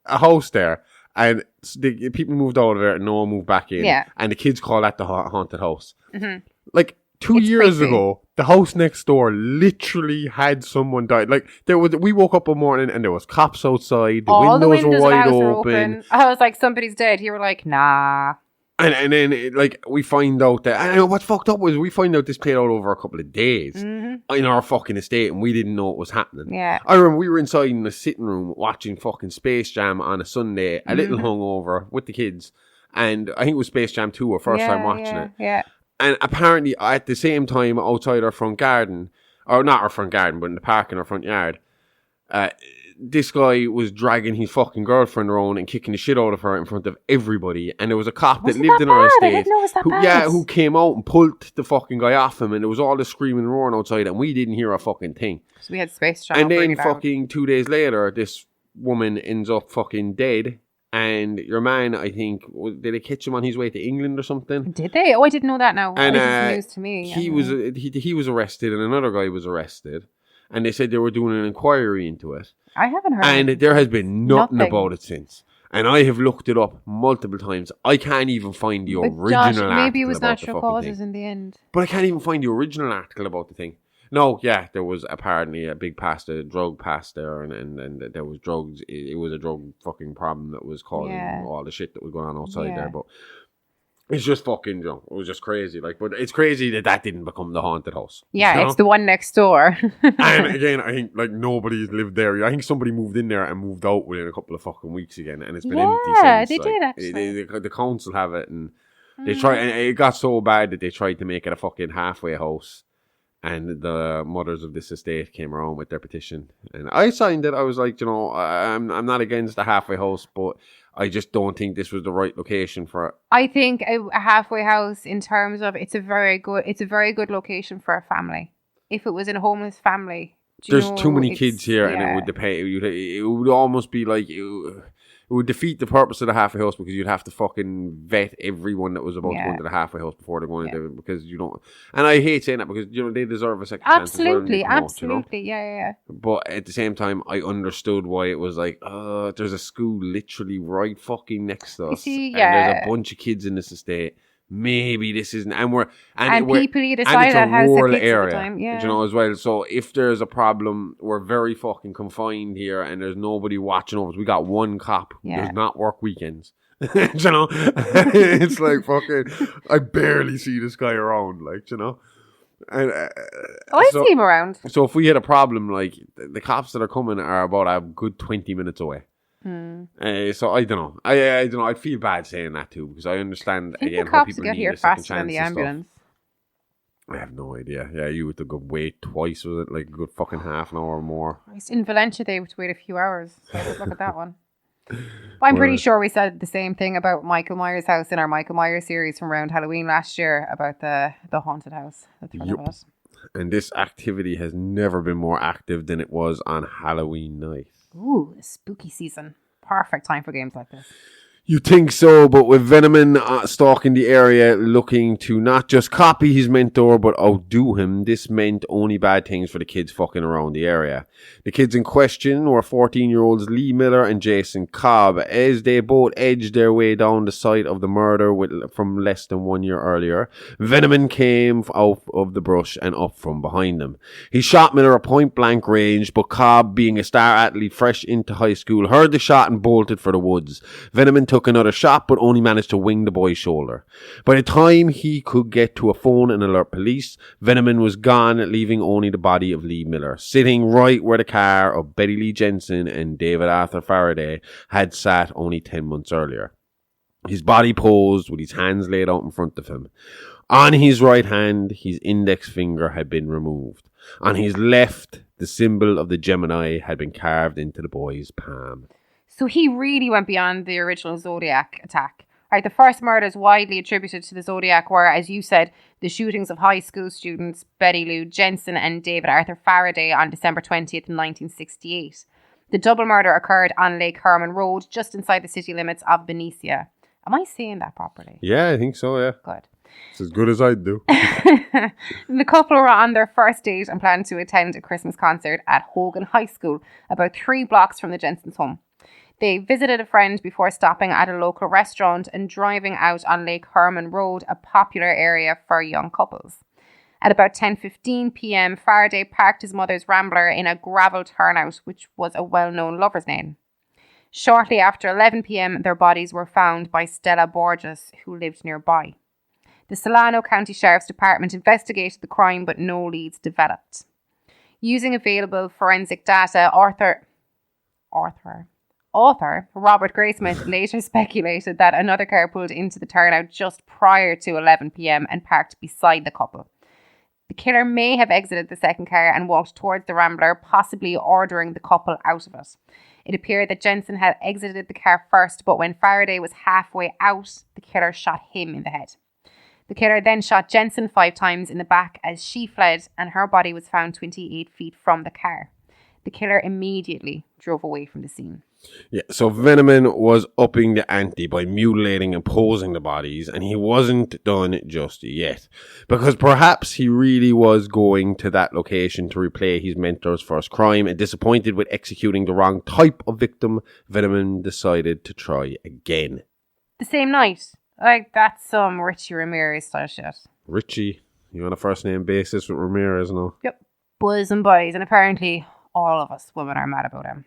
a house there, and the people moved out of there and no one moved back in. Yeah. And the kids call that the haunted house. Mm-hmm. Like, 2 It's years creepy. ago, the house next door literally had someone die. Like we woke up one morning and there was cops outside. The All the windows windows were of the wide house were open. open. I was like, somebody's dead. You were like, nah. And then we find out that, and what's fucked up was we find out this played out over a couple of days in our fucking estate, and we didn't know it was happening. Yeah. I remember we were inside in the sitting room watching fucking Space Jam on a Sunday, a little hungover with the kids, and I think it was Space Jam 2, our first time watching it. Yeah. And apparently at the same time outside our front garden, or not our front garden, but in the park in our front yard, this guy was dragging his fucking girlfriend around and kicking the shit out of her in front of everybody. And there was a cop that lived in our I estate didn't know it was that bad. who came out and pulled the fucking guy off him. And there was all this screaming and roaring outside and we didn't hear a fucking thing. So we had Space Jam. And then really loud. fucking 2 days later, this woman ends up fucking dead. And your man, I think, did they catch him on his way to England or something? Did they? Oh, I didn't know that now. And This is news to me. he was arrested and another guy was arrested. And they said they were doing an inquiry into it. I haven't heard. And there has been nothing Nothing. about it since. And I have looked it up multiple times. I can't even find the But original Josh, article maybe it was about the natural fucking causes thing. in the end. But I can't even find the original article about the thing. No, yeah, there was apparently a big drug pass there, and there was drugs. It was a drug fucking problem that was causing all the shit that was going on outside there. But it's just fucking, it was just crazy. Like, but it's crazy that didn't become the haunted house. Yeah, you know? it's the one next door. And again, I think like nobody's lived there. I think somebody moved in there and moved out within a couple of fucking weeks again, and it's been empty since. Yeah, they like, did actually. the council have it, and they try. And it got so bad that they tried to make it a fucking halfway house. And the mothers of this estate came around with their petition, and I signed it. I was like, I'm not against a halfway house, but I just don't think this was the right location for it. I think a halfway house, in terms of it's a very good location for a family. If it was in a homeless family, there's too many kids here, yeah. and it would depend. It would almost be like it would defeat the purpose of the halfway house because you'd have to fucking vet everyone that was about to go into the halfway house before they're going into it because you don't. And I hate saying that because they deserve a second chance. Absolutely, absolutely, yeah. But at the same time, I understood why it was like, there's a school literally right fucking next to us, and there's a bunch of kids in this estate. Maybe this isn't, and people either side of that house rural had kids area, at the time, yeah. as well. So if there's a problem, we're very fucking confined here, and there's nobody watching over us. We got one cop who does not work weekends. It's like fucking. I barely see this guy around, And I see him around. So if we had a problem, like the cops that are coming are about a good 20 minutes away. So I don't know. I don't know. I'd feel bad saying that too because I understand again the how cops people get need here a second faster than chance the and stuff. ambulance. I have no idea. Yeah, you would have to wait twice, was it? Like a good fucking half an hour or more. In Valencia, they would wait a few hours. So look at that one. But I'm pretty sure we said the same thing about Michael Myers' house in our Michael Myers series from around Halloween last year about the haunted house. Yep. And this activity has never been more active than it was on Halloween night. Ooh, spooky season. Perfect time for games like this. You think so, but with Veneman stalking the area, looking to not just copy his mentor, but outdo him, this meant only bad things for the kids fucking around the area. The kids in question were 14-year-olds Lee Miller and Jason Cobb, as they both edged their way down the site of the murder from less than 1 year earlier. Veneman came out of the brush and up from behind them. He shot Miller at point-blank range, but Cobb, being a star athlete fresh into high school, heard the shot and bolted for the woods. Veneman took another shot, but only managed to wing the boy's shoulder. By the time he could get to a phone and alert police, Veneman was gone, leaving only the body of Lee Miller, sitting right where the car of Betty Lee Jensen and David Arthur Faraday had sat only 10 months earlier. His body posed with his hands laid out in front of him. On his right hand, his index finger had been removed. On his left, the symbol of the Gemini had been carved into the boy's palm. So he really went beyond the original Zodiac attack. Right, the first murders widely attributed to the Zodiac were, as you said, the shootings of high school students Betty Lou Jensen and David Arthur Faraday on December 20th, 1968. The double murder occurred on Lake Herman Road, just inside the city limits of Benicia. Am I saying that properly? Yeah, I think so, yeah. Good. It's as good as I do. The couple were on their first date and planned to attend a Christmas concert at Hogan High School, about 3 blocks from the Jensen's home. They visited a friend before stopping at a local restaurant and driving out on Lake Herman Road, a popular area for young couples. At about 10:15 p.m, Faraday parked his mother's Rambler in a gravel turnout, which was a well-known lover's lane. Shortly after 11 p.m, their bodies were found by Stella Borges, who lived nearby. The Solano County Sheriff's Department investigated the crime, but no leads developed. Using available forensic data, author Robert Graysmith later speculated that another car pulled into the turnout just prior to 11 p.m. and parked beside the couple. The killer may have exited the second car and walked towards the Rambler, possibly ordering the couple out of it. It appeared that Jensen had exited the car first, but when Faraday was halfway out, the killer shot him in the head. The killer then shot Jensen 5 times in the back as she fled, and her body was found 28 feet from the car. The killer immediately drove away from the scene. Yeah, so Veneman was upping the ante by mutilating and posing the bodies, and he wasn't done just yet. Because perhaps he really was going to that location to replay his mentor's first crime, and disappointed with executing the wrong type of victim, Veneman decided to try again. The same night. Like, that's some Richie Ramirez style shit. Richie, you on a first name basis with Ramirez, no? Yep. Boys and boys, and apparently all of us women are mad about him.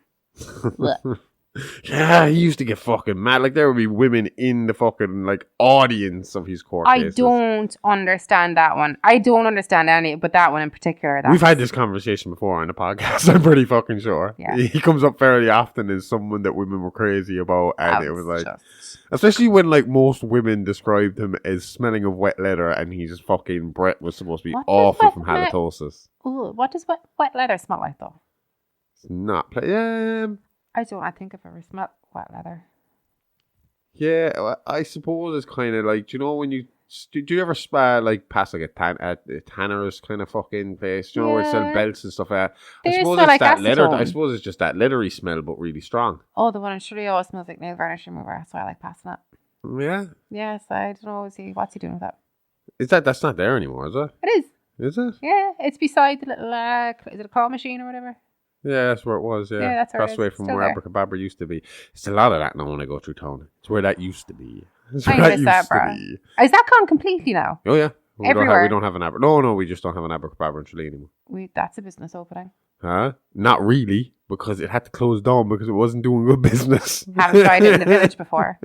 Yeah, he used to get fucking mad. Like, there would be women in the fucking, like, audience of his court cases. I don't understand that one. I don't understand any, but that one in particular. We've had this conversation before on the podcast, I'm pretty fucking sure. Yeah. He comes up fairly often as someone that women were crazy about, and it was like... Especially when, like, most women described him as smelling of wet leather, and his fucking breath was supposed to be awful from halitosis. Ooh, what does wet leather smell like, though? It's not... I think I've ever smelled wet leather. Yeah, well, I suppose it's kind of like, do you know when you... Do you ever like pass like a tanner's kind of fucking place? Do you know where they sell belts and stuff like that? I suppose it's like that leather. I suppose it's just that leathery smell, but really strong. Oh, the one in Shirley always smells like nail varnish remover. That's why I like passing it. Yeah. Yes, I don't know. What's he doing with that? That's not there anymore, is it? It is. Is it? Yeah, it's beside the little is it a claw machine or whatever? Yeah, that's where it was. Yeah, that's where across the way from where Abracadabra used to be. It's a lot of that now when I go through town. It's where that used to be. It's where that used to be. Is that gone completely now? Oh yeah, everywhere. We don't have an Abracadabra. No, we just don't have an Abracadabra in Tralee anymore. That's a business opening. Huh? Not really, because it had to close down because it wasn't doing good business. Haven't tried it in the village before.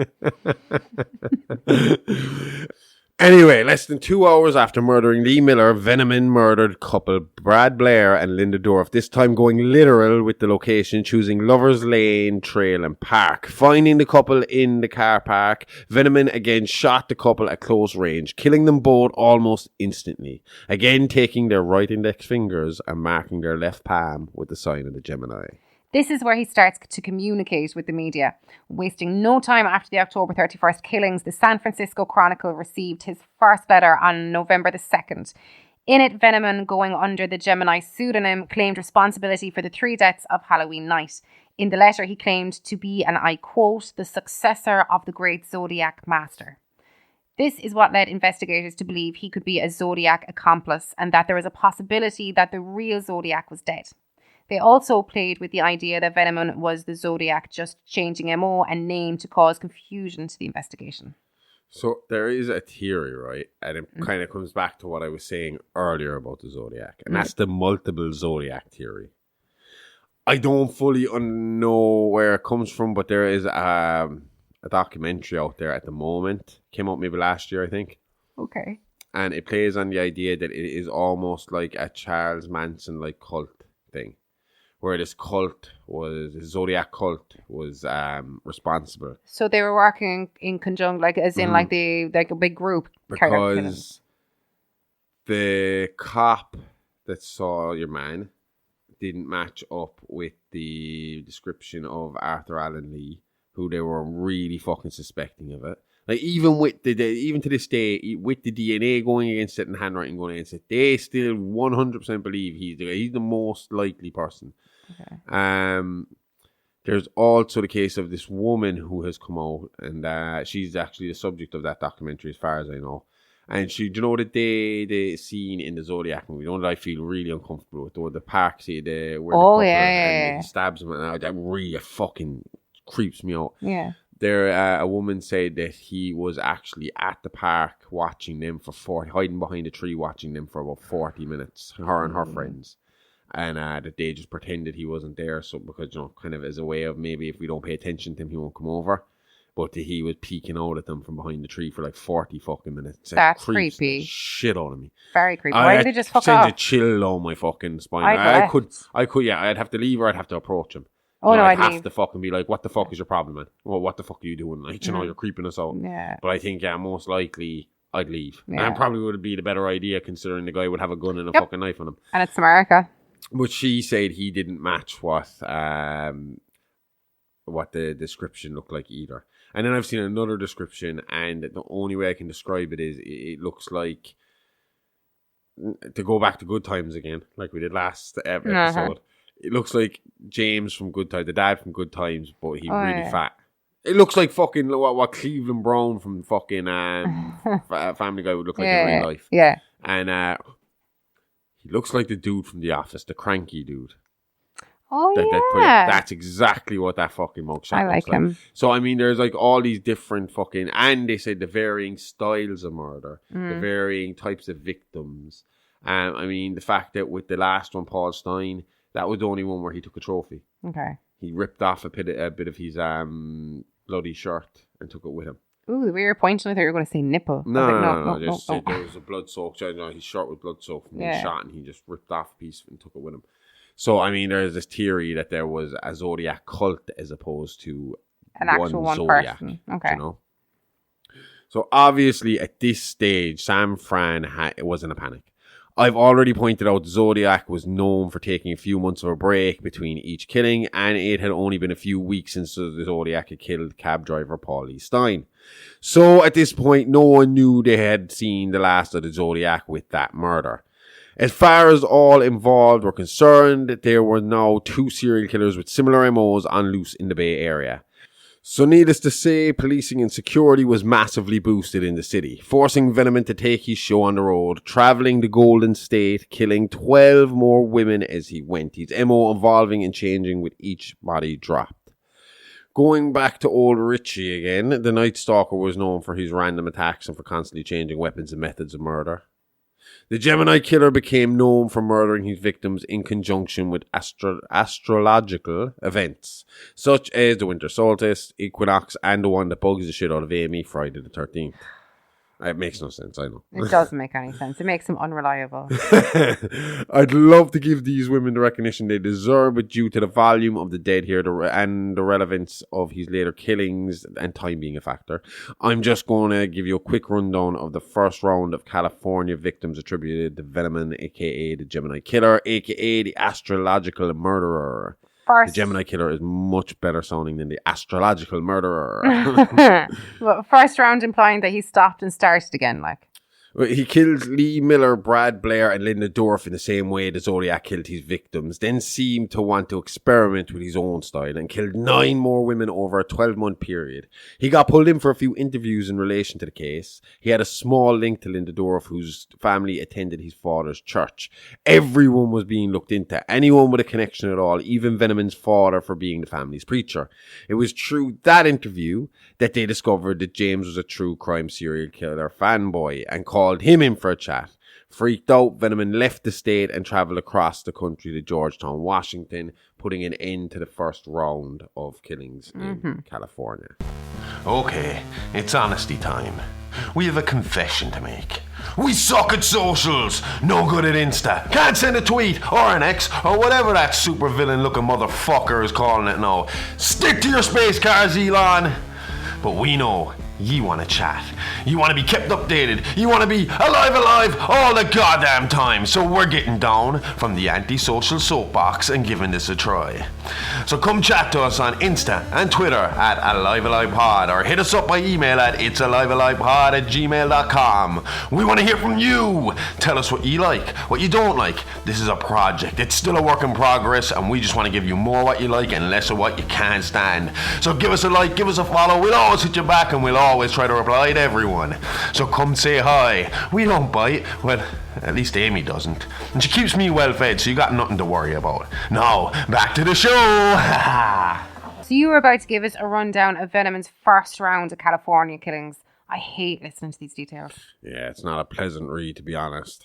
Anyway, less than 2 hours after murdering Lee Miller, Veneman murdered couple Brad Blair and Linda Dorff, this time going literal with the location, choosing Lover's Lane, Trail and Park. Finding the couple in the car park, Veneman again shot the couple at close range, killing them both almost instantly. Again taking their right index fingers and marking their left palm with the sign of the Gemini. This is where he starts to communicate with the media. Wasting no time after the October 31st killings, the San Francisco Chronicle received his first letter on November the 2nd. In it, Veneman, going under the Gemini pseudonym, claimed responsibility for the 3 deaths of Halloween night. In the letter, he claimed to be, and I quote, the successor of the great Zodiac master. This is what led investigators to believe he could be a Zodiac accomplice and that there was a possibility that the real Zodiac was dead. They also played with the idea that Veneman was the Zodiac, just changing MO and name to cause confusion to the investigation. So there is a theory, right? And it kind of comes back to what I was saying earlier about the Zodiac. And that's the multiple Zodiac theory. I don't fully know where it comes from, but there is a documentary out there at the moment. Came out maybe last year, I think. Okay. And it plays on the idea that it is almost like a Charles Manson-like cult thing. Where this Zodiac cult was responsible. So they were working in conjunction, like as in like a big group. Because the cop that saw your man didn't match up with the description of Arthur Allen Lee, who they were really fucking suspecting of it. Like even even to this day, with the DNA going against it and handwriting going against it, they still 100% believe he's the most likely person. Okay. There's also the case of this woman who has come out, and she's actually the subject of that documentary, as far as I know. And she, do you know the scene in the Zodiac movie? You know that I feel really uncomfortable with the park scene, where the couple and he stabs him, and that really fucking creeps me out. Yeah. A woman said that he was actually at the park watching them hiding behind a tree watching them for about 40 minutes, her and her friends. And that they just pretended he wasn't there, so because, kind of as a way of maybe if we don't pay attention to him, he won't come over. But he was peeking out at them from behind the tree for like 40 fucking minutes. That's creepy. Shit out of me. Very creepy. Why did they just fuck off? off? Send a chill down my fucking spine. I could, yeah, I'd have to leave or I'd have to approach him. I'd have to fucking be like, what the fuck is your problem, man? Well, what the fuck are you doing? Like, you're creeping us out. Yeah. But I think, most likely, I'd leave. Yeah. And probably would be the better idea considering the guy would have a gun and a fucking knife on him. And it's America. But she said he didn't match what the description looked like either. And then I've seen another description, and the only way I can describe it is it looks like, to go back to Good Times again, like we did last episode, it looks like James from Good Times, the dad from Good Times, but he's really fat. It looks like fucking what Cleveland Brown from fucking Family Guy would look like in real life. Yeah. And he looks like the dude from The Office, the cranky dude. Oh, yeah. That's exactly what that fucking mugshot I like him. So, I mean, there's like all these different fucking... And they said the varying styles of murder, the varying types of victims. I mean, the fact that with the last one, Paul Stein, that was the only one where he took a trophy. Okay. He ripped off a bit of his bloody shirt and took it with him. Ooh, we were pointing. I thought you were going to say nipple. No. There was a blood soaked. His shirt was blood soaked from the shot, and he just ripped off a piece and took it with him. So, I mean, there's this theory that there was a Zodiac cult as opposed to an actual one Zodiac, person. Okay. So, obviously, at this stage, Sam Fran was in a panic. I've already pointed out Zodiac was known for taking a few months of a break between each killing, and it had only been a few weeks since the Zodiac had killed cab driver Paulie Stein. So, at this point, no one knew they had seen the last of the Zodiac with that murder. As far as all involved were concerned, there were now 2 serial killers with similar MOs on loose in the Bay Area. So needless to say, policing and security was massively boosted in the city, forcing Venom to take his show on the road, travelling the Golden State, killing 12 more women as he went, his MO evolving and changing with each body dropped. Going back to old Richie again, the Night Stalker was known for his random attacks and for constantly changing weapons and methods of murder. The Gemini killer became known for murdering his victims in conjunction with astrological events, such as the winter solstice, equinox, and the one that bugs the shit out of Amy, Friday the 13th. It makes no sense, I know. It doesn't make any sense. It makes them unreliable. I'd love to give these women the recognition they deserve, but due to the volume of the dead here and the relevance of his later killings and time being a factor, I'm just going to give you a quick rundown of the first round of California victims attributed to Venom, a.k.a. the Gemini Killer, a.k.a. the Astrological Murderer. The Gemini Killer is much better sounding than the Astrological Murderer. Well, first round implying that he stopped and started again, like. He killed Lee Miller, Brad Blair, and Linda Dorff in the same way the Zodiac killed his victims, then seemed to want to experiment with his own style and killed 9 more women over a 12-month period. He got pulled in for a few interviews in relation to the case. He had a small link to Linda Dorff, whose family attended his father's church. Everyone was being looked into, anyone with a connection at all, even Venom's father for being the family's preacher. It was through that interview that they discovered that James was a true crime serial killer fanboy and called him in for a chat. Freaked out, Venom left the state and travelled across the country to Georgetown, Washington, putting an end to the first round of killings in California. Okay, it's honesty time. We have a confession to make. We suck at socials, no good at Insta, can't send a tweet or an X or whatever that supervillain looking motherfucker is calling it now. Stick to your space cars, Elon. But we know you want to chat. You want to be kept updated. You want to be alive all the goddamn time. So we're getting down from the antisocial soapbox and giving this a try. So come chat to us on Insta and Twitter at AliveAlivePod, or hit us up by email at itsalivealivepod@gmail.com. We want to hear from you. Tell us what you like, what you don't like. This is a project. It's still a work in progress, and we just want to give you more what you like and less of what you can't stand. So give us a like, give us a follow. We'll always hit you back, and we'll always try to reply to everyone. So come say hi. We don't bite. Well, at least Amy doesn't. And she keeps me well fed, so you got nothing to worry about. Now, back to the show. So So you were about to give us a rundown of Venom's first round of California killings. I hate listening to these details. Yeah, it's not a pleasant read, to be honest.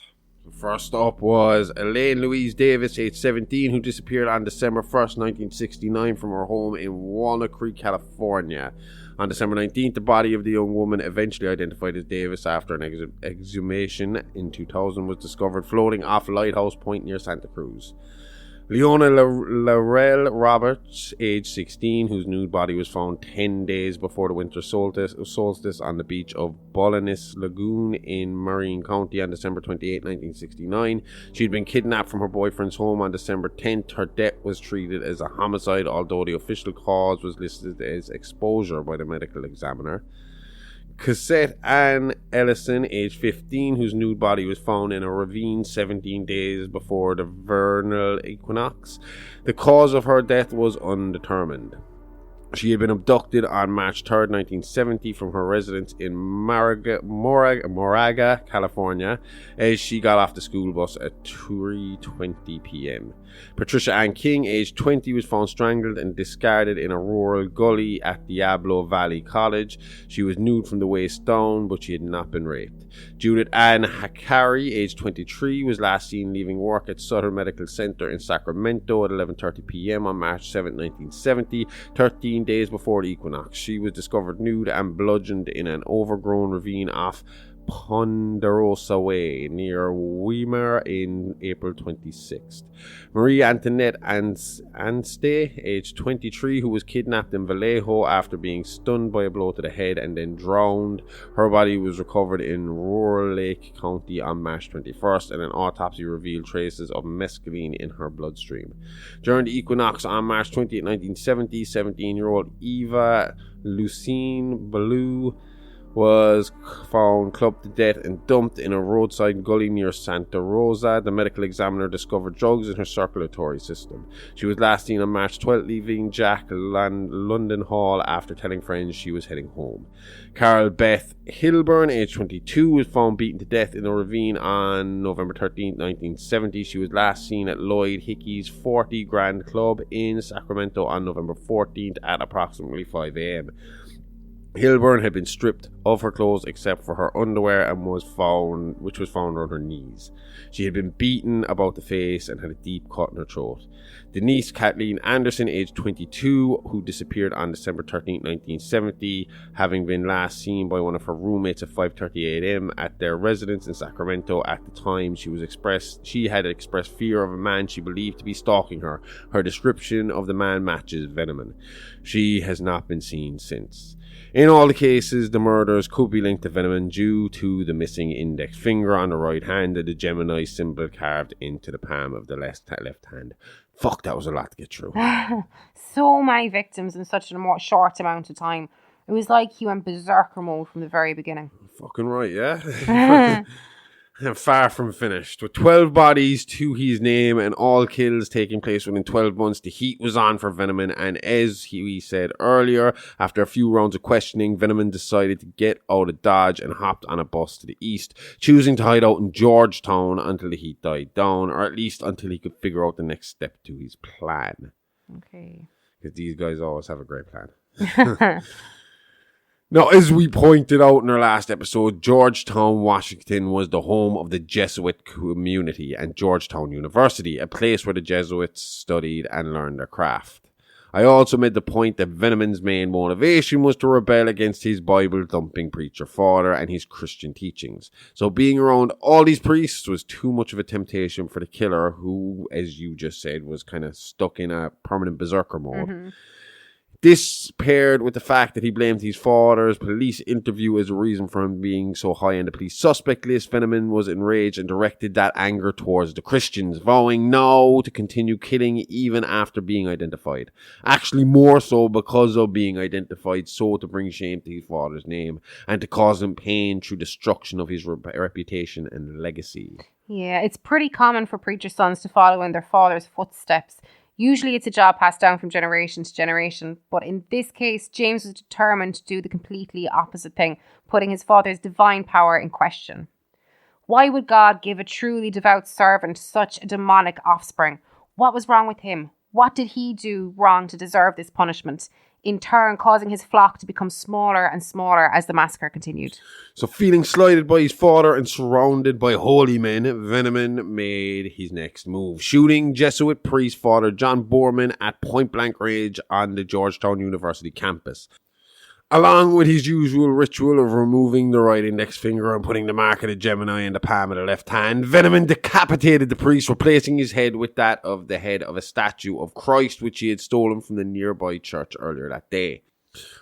First up was Elaine Louise Davis, age 17, who disappeared on December 1st, 1969 from her home in Walnut Creek, California. On December 19th, the body of the young woman, eventually identified as Davis after an exhumation in 2000, was discovered floating off Lighthouse Point near Santa Cruz. Leona Laurel Roberts, age 16, whose nude body was found 10 days before the winter solstice on the beach of Bolinas Lagoon in Marin County on December 28, 1969. She had been kidnapped from her boyfriend's home on December 10th. Her death was treated as a homicide, although the official cause was listed as exposure by the medical examiner. Cassette Ann Ellison, age 15, whose nude body was found in a ravine 17 days before the vernal equinox. The cause of her death was undetermined. She had been abducted on March 3rd, 1970 from her residence in Moraga, California, as she got off the school bus at 3:20 p.m. Patricia Ann King, age 20, was found strangled and discarded in a rural gully at Diablo Valley College. She was nude from the waist down, but she had not been raped. Judith Ann Hakari, age 23, was last seen leaving work at Sutter Medical Center in Sacramento at 11:30 p.m. on March 7, 1970, 13 days before the equinox. She was discovered nude and bludgeoned in an overgrown ravine off Ponderosa Way near Weimar in April 26th. Marie Antoinette Anstey, age 23, who was kidnapped in Vallejo after being stunned by a blow to the head and then drowned. Her body was recovered in Rural Lake County on March 21st, and an autopsy revealed traces of mescaline in her bloodstream. During the equinox on March 28, 1970, 17-year-old Eva Lucine Ballou was found clubbed to death and dumped in a roadside gully near Santa Rosa. The medical examiner discovered drugs in her circulatory system. She was last seen on March 12th leaving Jack London Hall after telling friends she was heading home. Carol Beth Hilburn, age 22, was found beaten to death in a ravine on November 13th, 1970. She was last seen at Lloyd Hickey's 40 Grand Club in Sacramento on November 14th at approximately 5 a.m. Hilburn had been stripped of her clothes except for her underwear which was found on her knees. She had been beaten about the face and had a deep cut in her throat. Denise Kathleen Anderson, age 22, who disappeared on December 13, 1970, having been last seen by one of her roommates at 5:30 a.m. at their residence in Sacramento. At the time, she had expressed fear of a man she believed to be stalking her. Her description of the man matches Venom. She has not been seen since. In all the cases, the murders could be linked to Venom due to the missing index finger on the right hand and the Gemini symbol carved into the palm of the left hand. Fuck, that was a lot to get through. So many victims in such a short amount of time. It was like he went berserker mode from the very beginning. Fucking right, yeah. Far from finished. With 12 bodies to his name and all kills taking place within 12 months, the heat was on for Venom, and as he said earlier, after a few rounds of questioning, Venom decided to get out of Dodge and hopped on a bus to the east, choosing to hide out in Georgetown until the heat died down, or at least until he could figure out the next step to his plan. Okay. Because these guys always have a great plan. Now, as we pointed out in our last episode, Georgetown, Washington was the home of the Jesuit community and Georgetown University, a place where the Jesuits studied and learned their craft. I also made the point that Venom's main motivation was to rebel against his Bible-thumping preacher father and his Christian teachings. So being around all these priests was too much of a temptation for the killer, who, as you just said, was kind of stuck in a permanent berserker mode. Mm-hmm. This paired with the fact that he blamed his father's police interview as a reason for him being so high on the police suspect list. Venom was enraged and directed that anger towards the Christians, vowing now to continue killing even after being identified. Actually, more so because of being identified, so to bring shame to his father's name and to cause him pain through destruction of his reputation and legacy. Yeah, it's pretty common for preacher sons to follow in their father's footsteps. Usually it's a job passed down from generation to generation, but in this case, James was determined to do the completely opposite thing, putting his father's divine power in question. Why would God give a truly devout servant such a demonic offspring? What was wrong with him? What did he do wrong to deserve this punishment? In turn, causing his flock to become smaller and smaller as the massacre continued. So feeling slighted by his father and surrounded by holy men, Veneman made his next move, shooting Jesuit priest Father John Borman at point-blank range on the Georgetown University campus. Along with his usual ritual of removing the right index finger and putting the mark of the Gemini in the palm of the left hand, Veneman decapitated the priest, replacing his head with that of the head of a statue of Christ, which he had stolen from the nearby church earlier that day.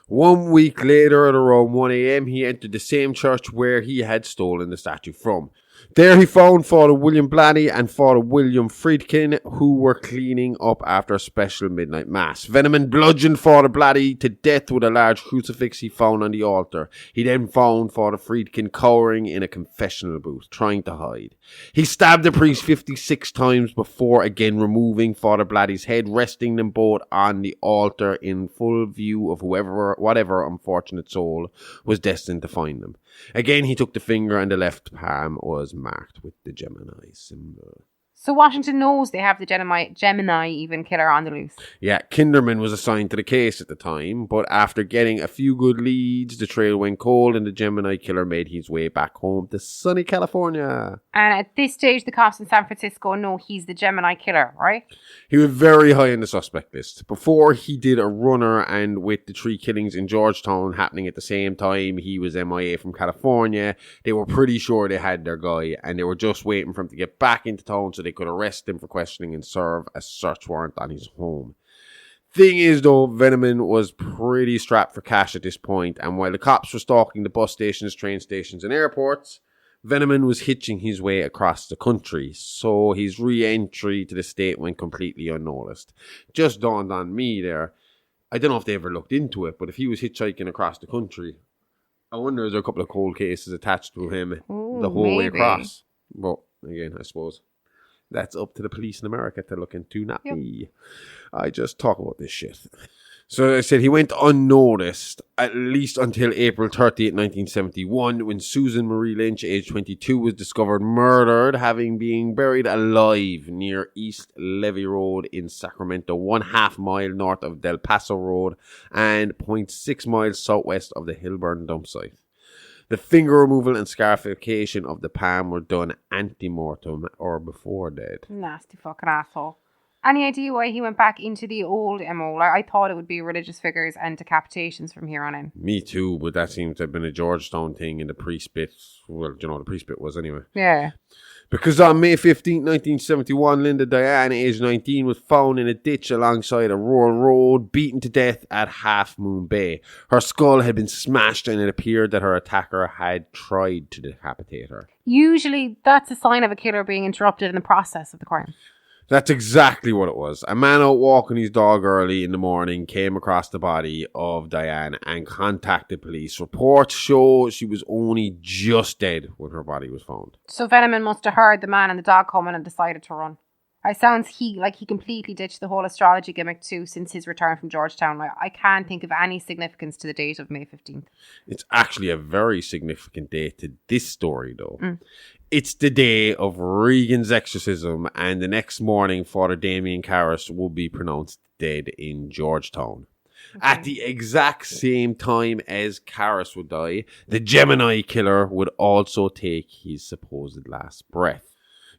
1 week later, at around 1 a.m., he entered the same church where he had stolen the statue from. There he found Father William Blatty and Father William Friedkin, who were cleaning up after a special midnight mass. Veneman bludgeoned Father Blatty to death with a large crucifix he found on the altar. He then found Father Friedkin cowering in a confessional booth, trying to hide. He stabbed the priest 56 times before again removing Father Blatty's head, resting them both on the altar in full view of whatever unfortunate soul was destined to find them. Again, he took the finger and the left palm was marked with the Gemini symbol. So Washington knows they have the Gemini even killer on the loose. Yeah, Kinderman was assigned to the case at the time, but after getting a few good leads, the trail went cold and the Gemini killer made his way back home to sunny California. And at this stage, the cops in San Francisco know he's the Gemini killer, right? He was very high on the suspect list. Before he did a runner, and with the 3 killings in Georgetown happening at the same time, he was MIA from California. They were pretty sure they had their guy, and they were just waiting for him to get back into town so they could arrest him for questioning and serve a search warrant on his home. Thing is, though, Veneman was pretty strapped for cash at this point, and while the cops were stalking the bus stations, train stations, and airports, Veneman was hitching his way across the country, so his re-entry to the state went completely unnoticed. Just dawned on me there, I don't know if they ever looked into it, but if he was hitchhiking across the country, I wonder if there are a couple of cold cases attached to him the whole way across. But again, I suppose that's up to the police in America to look into, not me. I just talk about this shit. So as I said, he went unnoticed, at least until April 30th, 1971, when Susan Marie Lynch, age 22, was discovered murdered, having been buried alive near East Levy Road in Sacramento, 1/2 mile north of Del Paso Road and 0.6 miles southwest of the Hillburn dump site. The finger removal and scarification of the palm were done ante-mortem, or before dead. Nasty fucking asshole. Any idea why he went back into the old MO? Like, I thought it would be religious figures and decapitations from here on in. Me too, but that seems to have been a Georgetown thing in the priest bit. Well, you know, the priest bit was anyway. Yeah. Because on May 15, 1971, Linda Diane, age 19, was found in a ditch alongside a rural road, beaten to death at Half Moon Bay. Her skull had been smashed and it appeared that her attacker had tried to decapitate her. Usually, that's a sign of a killer being interrupted in the process of the crime. That's exactly what it was. A man out walking his dog early in the morning came across the body of Diane and contacted police. Reports show she was only just dead when her body was found. So Veneman must have heard the man and the dog coming and decided to run. It sounds he completely ditched the whole astrology gimmick too since his return from Georgetown. Like, I can't think of any significance to the date of May 15th. It's actually a very significant date to this story, though. It's the day of Regan's exorcism, and the next morning, Father Damien Karras will be pronounced dead in Georgetown. Okay. At the exact same time as Karras would die, the Gemini killer would also take his supposed last breath.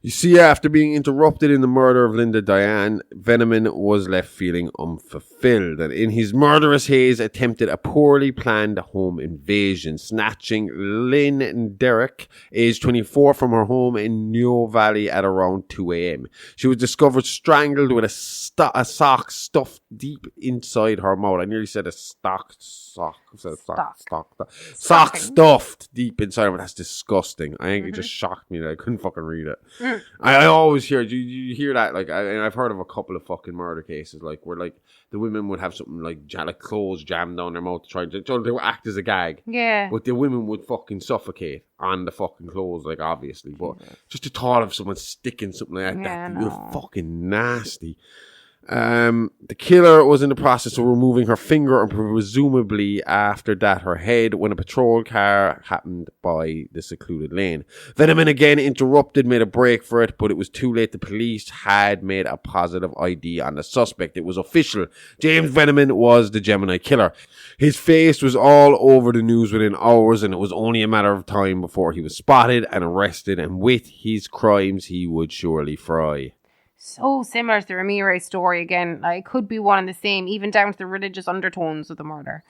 You see, after being interrupted in the murder of Linda Diane, Veneman was left feeling unfulfilled, and in his murderous haze attempted a poorly planned home invasion, snatching Lynn Derrick, age 24, from her home in New Valley at around 2 a.m. She was discovered strangled with a sock stuffed deep inside her mouth. I nearly said a sock stuffed deep inside of it. That's disgusting. I think it just shocked me that I couldn't fucking read it. I always hear, you hear that, like, and I've heard of a couple of fucking murder cases, like, where, like, the women would have something like clothes jammed down their mouth to try to, they would act as a gag. Yeah. But the women would fucking suffocate on the fucking clothes, like, obviously. But just the thought of someone sticking something like that, you're fucking nasty. The killer was in the process of removing her finger and presumably after that her head when a patrol car happened by the secluded lane. Venom again interrupted, made a break for it, but it was too late. The police had made a positive ID on the suspect. It was official. James Venom was the Gemini killer. His face was all over the news within hours, and it was only a matter of time before he was spotted and arrested, and with his crimes he would surely fry. So similar to the Ramirez story again. Like, it could be one and the same, even down to the religious undertones of the murder.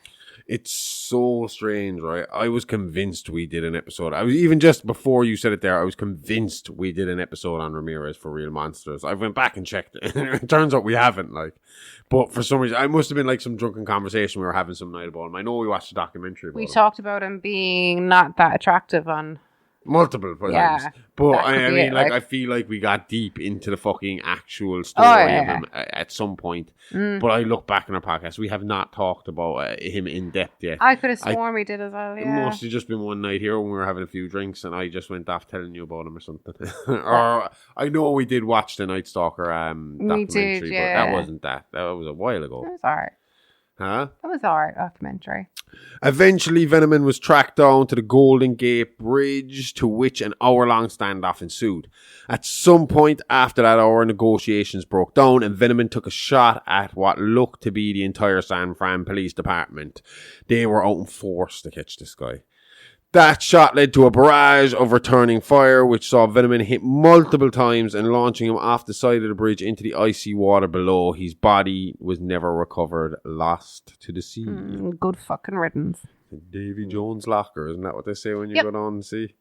It's so strange, right? I was convinced we did an episode. I was even just before you said it there, I was convinced we did an episode on Ramirez for Real Monsters. I went back and checked it. It turns out we haven't, like. But for some reason, I must have been like some drunken conversation we were having some night about him. I know we watched a documentary about him. Talked about him being not that attractive on multiple times. Yeah, but I mean, it, like, I feel like we got deep into the fucking actual story of him at some point. But I look back in our podcast, we have not talked about him in depth yet. I could have sworn we did as well, It must have just been one night here when we were having a few drinks and I just went off telling you about him or something. Or I know we did watch the Night Stalker documentary, did, yeah. but that wasn't that. That was a while ago. It was alright. Huh? It was alright documentary. Eventually, Venom was tracked down to the Golden Gate Bridge, to which an hour-long standoff ensued. At some point after that hour, negotiations broke down, and Venom took a shot at what looked to be the entire San Fran Police Department. They were out in force to catch this guy. That shot led to a barrage of returning fire, which saw Venom hit multiple times and launching him off the side of the bridge into the icy water below. His body was never recovered, lost to the sea. Good fucking riddance. Davy Jones' locker, isn't that what they say when you Yep. go down and see?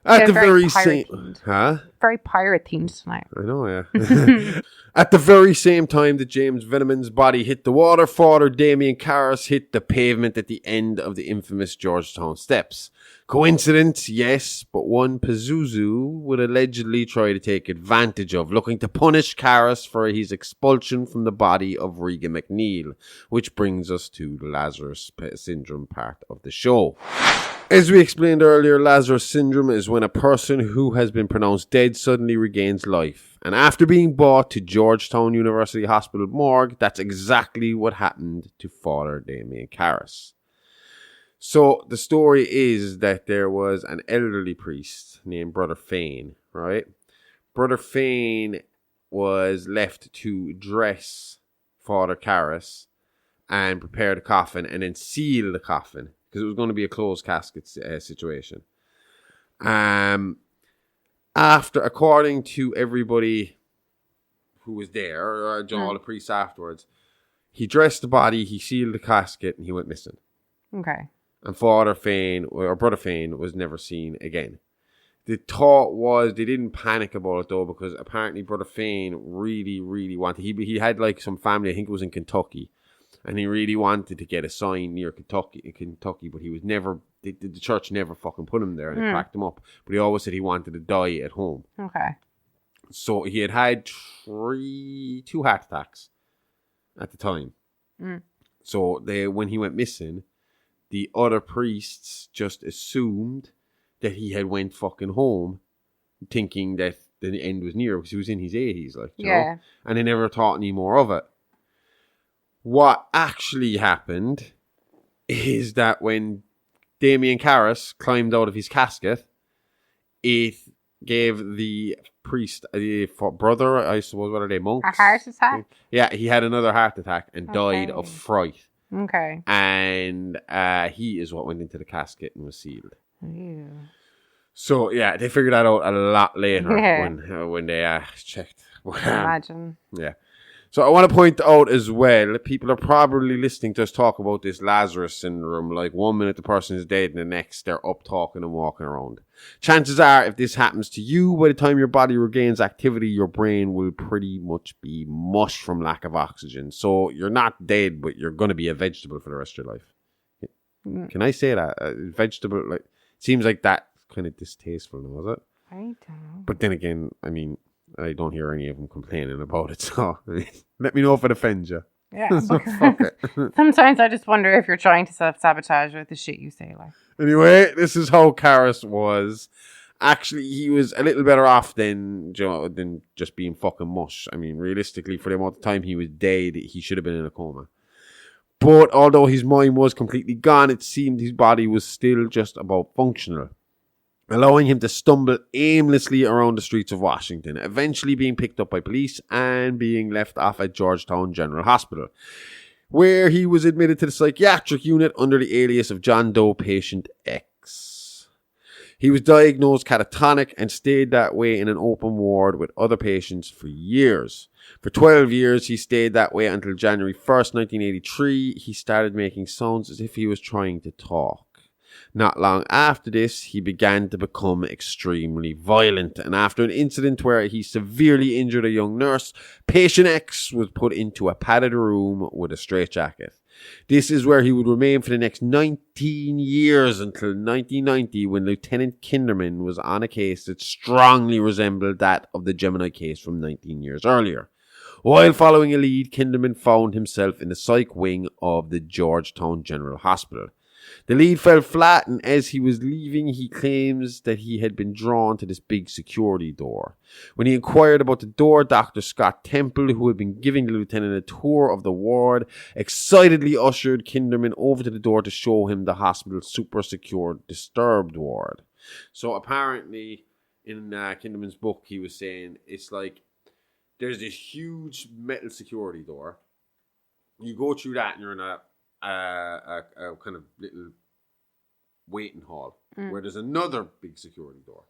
At the very same... Huh? Very pirate themed tonight. I know, yeah. At the very same time that James Venom's body hit the water, Father Damien Karras hit the pavement at the end of the infamous Georgetown steps. Coincidence? Yes, but one Pazuzu would allegedly try to take advantage of, looking to punish Karras for his expulsion from the body of Reagan MacNeil, which brings us to the Lazarus Syndrome part of the show. As we explained earlier, Lazarus Syndrome is when a person who has been pronounced dead suddenly regains life. And after being brought to Georgetown University Hospital morgue, that's exactly what happened to Father Damien Karras. So the story is that there was an elderly priest named Brother Fane, right? Brother Fane was left to dress Father Karras and prepare the coffin and then seal the coffin, because it was going to be a closed casket situation. After, according to everybody who was there, or all the priests afterwards, he dressed the body, he sealed the casket, and he went missing. Okay. And Father Fane, or Brother Fane, was never seen again. The thought was, they didn't panic about it though, because apparently Brother Fane really, really wanted, he had like some family, I think it was in Kentucky, and he really wanted to get a sign near Kentucky, but he was never, the church never fucking put him there, and it cracked him up. But he always said he wanted to die at home. Okay. So he had 2 heart attacks at the time. So when he went missing, the other priests just assumed that he had went fucking home, thinking that the end was near, because he was in his 80s, like, you know? And they never thought any more of it. What actually happened is that when Damien Karras climbed out of his casket, it gave the priest, brother, I suppose, what are they, monks? A heart attack? Yeah, he had another heart attack and died of fright. Okay. And he is what went into the casket and was sealed. Ew. So, yeah, they figured that out a lot later when they checked. Imagine. Yeah. So I want to point out as well, people are probably listening to us talk about this Lazarus syndrome. Like 1 minute the person is dead and the next they're up talking and walking around. Chances are if this happens to you, by the time your body regains activity, your brain will pretty much be mush from lack of oxygen. So you're not dead, but you're going to be a vegetable for the rest of your life. Can I say that? Vegetable, like, seems like that's kind of distasteful now, is it? I don't know. But then again, I mean, I don't hear any of them complaining about it, so let me know if it offends you. Yeah. So, fuck it. Sometimes I just wonder if you're trying to self-sabotage with the shit you say. Like, Anyway, this is how Karras was. Actually, he was a little better off than just being fucking mush. I mean, realistically, for the amount of time he was dead, he should have been in a coma. But although his mind was completely gone, it seemed his body was still just about functional, allowing him to stumble aimlessly around the streets of Washington, eventually being picked up by police and being left off at Georgetown General Hospital, where he was admitted to the psychiatric unit under the alias of John Doe Patient X. He was diagnosed catatonic and stayed that way in an open ward with other patients for years. For 12 years, he stayed that way until January 1st, 1983. He started making sounds as if he was trying to talk. Not long after this, he began to become extremely violent, and after an incident where he severely injured a young nurse, Patient X was put into a padded room with a straitjacket. This is where he would remain for the next 19 years until 1990, when Lieutenant Kinderman was on a case that strongly resembled that of the Gemini case from 19 years earlier. While following a lead, Kinderman found himself in the psych wing of the Georgetown General Hospital. The lead fell flat, and as he was leaving, he claims that he had been drawn to this big security door. When he inquired about the door, Dr. Scott Temple, who had been giving the lieutenant a tour of the ward, excitedly ushered Kinderman over to the door to show him the hospital's super-secured disturbed ward. So apparently, in Kinderman's book, he was saying it's like there's this huge metal security door. You go through that, and you're in a kind of little waiting hall where there's another big security door.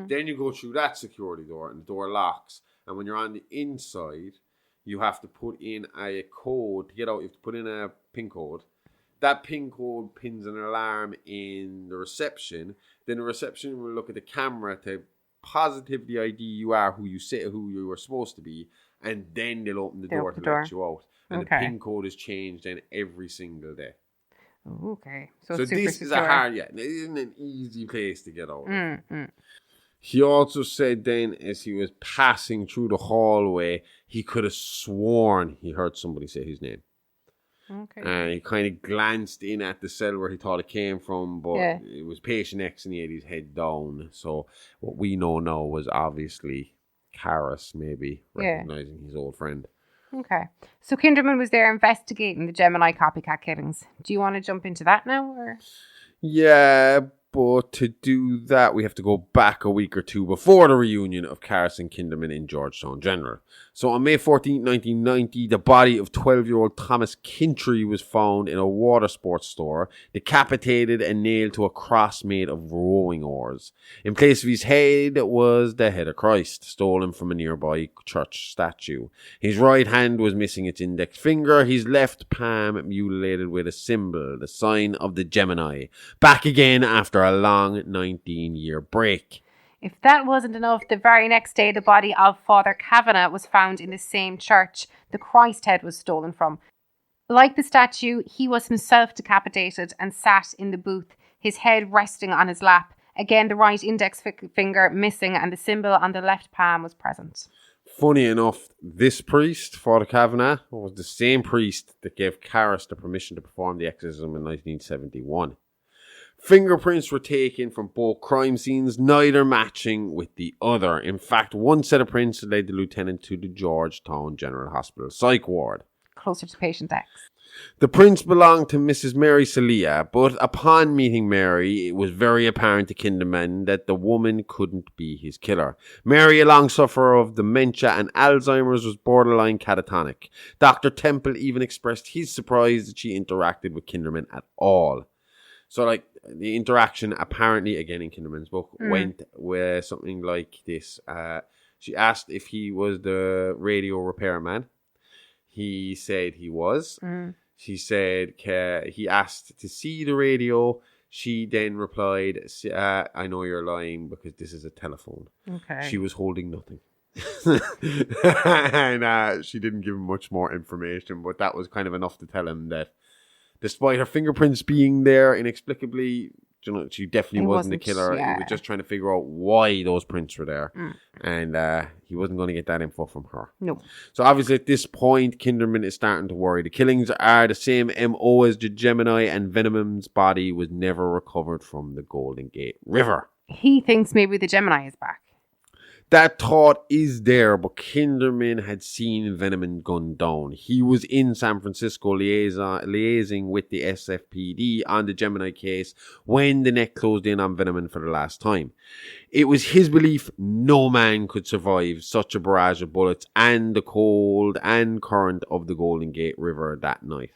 Then you go through that security door and the door locks. And when you're on the inside, you have to put in a code to get out. You have to put in a PIN code. That PIN code pins an alarm in the reception. Then the reception will look at the camera to positively ID you are who you are supposed to be. And then they'll open the door to let you out. And the PIN code is changed then every single day. Okay. So this is it isn't an easy place to get out of. He also said then, as he was passing through the hallway, he could have sworn he heard somebody say his name. Okay. And he kind of glanced in at the cell where he thought it came from, but it was Patient X and he had his head down. So what we know now was obviously Karras maybe recognizing his old friend. Okay. So Kinderman was there investigating the Gemini copycat killings. Do you want to jump into that now? Or? Yeah, but to do that, we have to go back a week or two before the reunion of Karras and Kinderman in Georgetown General. So on May 14, 1990, the body of 12-year-old Thomas Kintry was found in a water sports store, decapitated and nailed to a cross made of rowing oars. In place of his head was the head of Christ, stolen from a nearby church statue. His right hand was missing its index finger, his left palm mutilated with a symbol, the sign of the Gemini. Back again after a long 19-year break. If that wasn't enough, the very next day the body of Father Kavanagh was found in the same church the Christ head was stolen from. Like the statue, he was himself decapitated and sat in the booth, his head resting on his lap. Again, the right index finger missing and the symbol on the left palm was present. Funny enough, this priest, Father Kavanagh, was the same priest that gave Karras the permission to perform the exorcism in 1971. Fingerprints were taken from both crime scenes, neither matching with the other. In fact, one set of prints led the lieutenant to the Georgetown General Hospital psych ward. Closer to Patient X. The prints belonged to Mrs. Mary Celia, but upon meeting Mary, it was very apparent to Kinderman that the woman couldn't be his killer. Mary, a long sufferer of dementia and Alzheimer's, was borderline catatonic. Dr. Temple even expressed his surprise that she interacted with Kinderman at all. So, like, the interaction apparently, again in Kinderman's book, went with something like this. She asked if he was the radio repairman. He said he was. She said he asked to see the radio. She then replied, I know you're lying because this is a telephone. Okay. She was holding nothing. And she didn't give him much more information, but that was kind of enough to tell him that despite her fingerprints being there inexplicably, she definitely wasn't the killer. Yeah. He was just trying to figure out why those prints were there. And he wasn't going to get that info from her. No. So obviously at this point, Kinderman is starting to worry. The killings are the same MO as the Gemini, and Venom's body was never recovered from the Golden Gate River. he thinks maybe the Gemini is back. That thought is there, but Kinderman had seen Venom gunned down. He was in San Francisco liaising with the SFPD on the Gemini case when the net closed in on Venom for the last time. It was his belief no man could survive such a barrage of bullets and the cold and current of the Golden Gate River that night.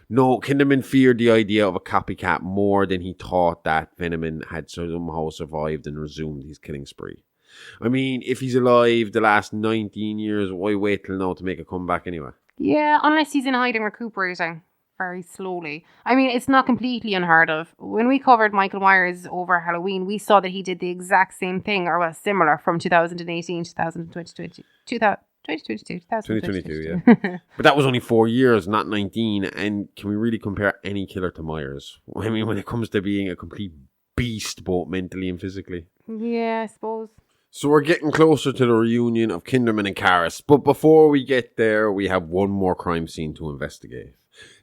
No, Kinderman feared the idea of a copycat more than he thought that Venom had somehow survived and resumed his killing spree. I mean, if he's alive the last 19 years, why wait till now to make a comeback anyway? Yeah, unless he's in hiding, recuperating very slowly. I mean, it's not completely unheard of. When we covered Michael Myers over Halloween, we saw that he did the exact same thing, or similar, from 2018 to 2022, yeah. But that was only 4 years, not 19. And can we really compare any killer to Myers? I mean, when it comes to being a complete beast, both mentally and physically. Yeah, I suppose. So we're getting closer to the reunion of Kinderman and Karras, but before we get there, we have one more crime scene to investigate.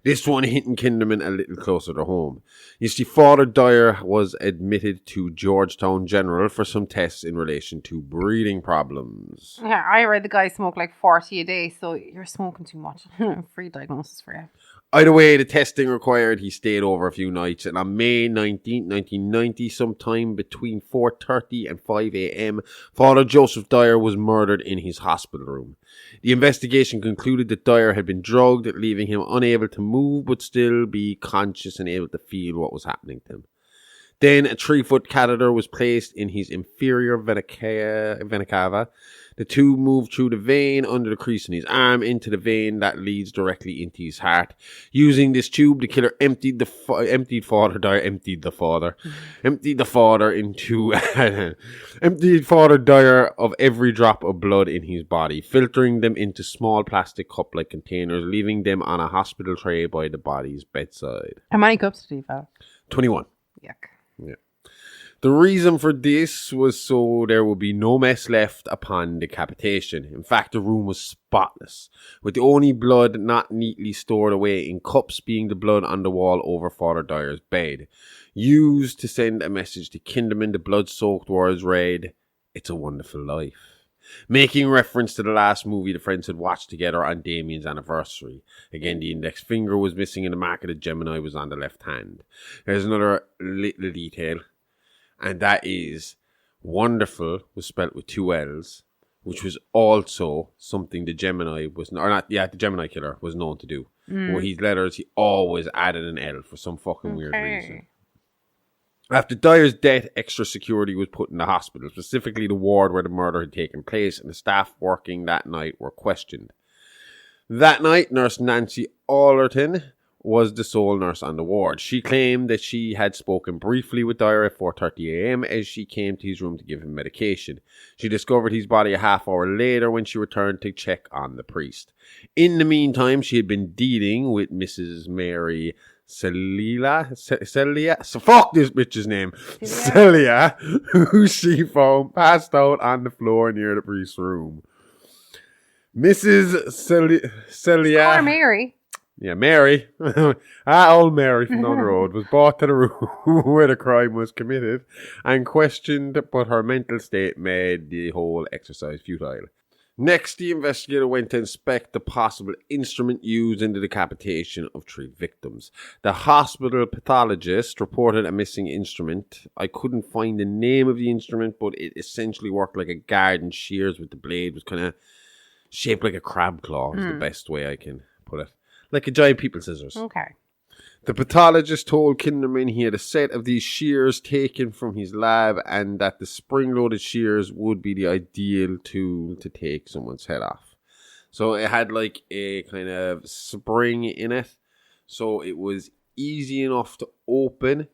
This one hitting Kinderman a little closer to home. You see, Father Dyer was admitted to Georgetown General for some tests in relation to breathing problems. Yeah, I read the guy smoked like 40 a day, so you're smoking too much. Free diagnosis for you. Either way, the testing required, he stayed over a few nights, and on May 19, 1990, sometime between 4:30 and 5 a.m., Father Joseph Dyer was murdered in his hospital room. The investigation concluded that Dyer had been drugged, leaving him unable to move but still be conscious and able to feel what was happening to him. Then a 3-foot catheter was placed in his inferior vena cava. The tube moved through the vein under the crease in his arm into the vein that leads directly into his heart. Using this tube, the killer emptied Father Dyer of every drop of blood in his body, filtering them into small plastic cup-like containers, leaving them on a hospital tray by the body's bedside. How many cups did he have? 21. Yuck. Yeah. The reason for this was so there would be no mess left upon decapitation. In fact, the room was spotless, with the only blood not neatly stored away in cups being the blood on the wall over Father Dyer's bed. Used to send a message to Kinderman, the blood-soaked words read, "It's a wonderful life," making reference to the last movie the friends had watched together on Damien's anniversary. Again, the index finger was missing and the mark of the Gemini was on the left hand. There's another little detail. And that is, wonderful was spelt with 2 L's, which was also something the Gemini the Gemini killer was known to do. Where his letters, he always added an L for some fucking weird reason. After Dyer's death, extra security was put in the hospital, specifically the ward where the murder had taken place, and the staff working that night were questioned. That night, Nurse Nancy Allerton was the sole nurse on the ward. She claimed that she had spoken briefly with Dyer at 4:30 a.m. as she came to his room to give him medication. She discovered his body a half hour later when she returned to check on the priest. In the meantime, she had been dealing with Mrs. Mary Celia, fuck this bitch's name, Celia, who she found passed out on the floor near the priest's room. Mrs. Celia. Or Mary. Yeah, Mary, old Mary from down the road, was brought to the room where the crime was committed and questioned, but her mental state made the whole exercise futile. Next, the investigator went to inspect the possible instrument used in the decapitation of 3 victims. The hospital pathologist reported a missing instrument. I couldn't find the name of the instrument, but it essentially worked like a garden shears with the blade was kind of shaped like a crab claw, is the best way I can put it. Like a giant people scissors. Okay. The pathologist told Kinderman he had a set of these shears taken from his lab and that the spring-loaded shears would be the ideal tool to take someone's head off. So it had like a kind of spring in it. So it was easy enough to open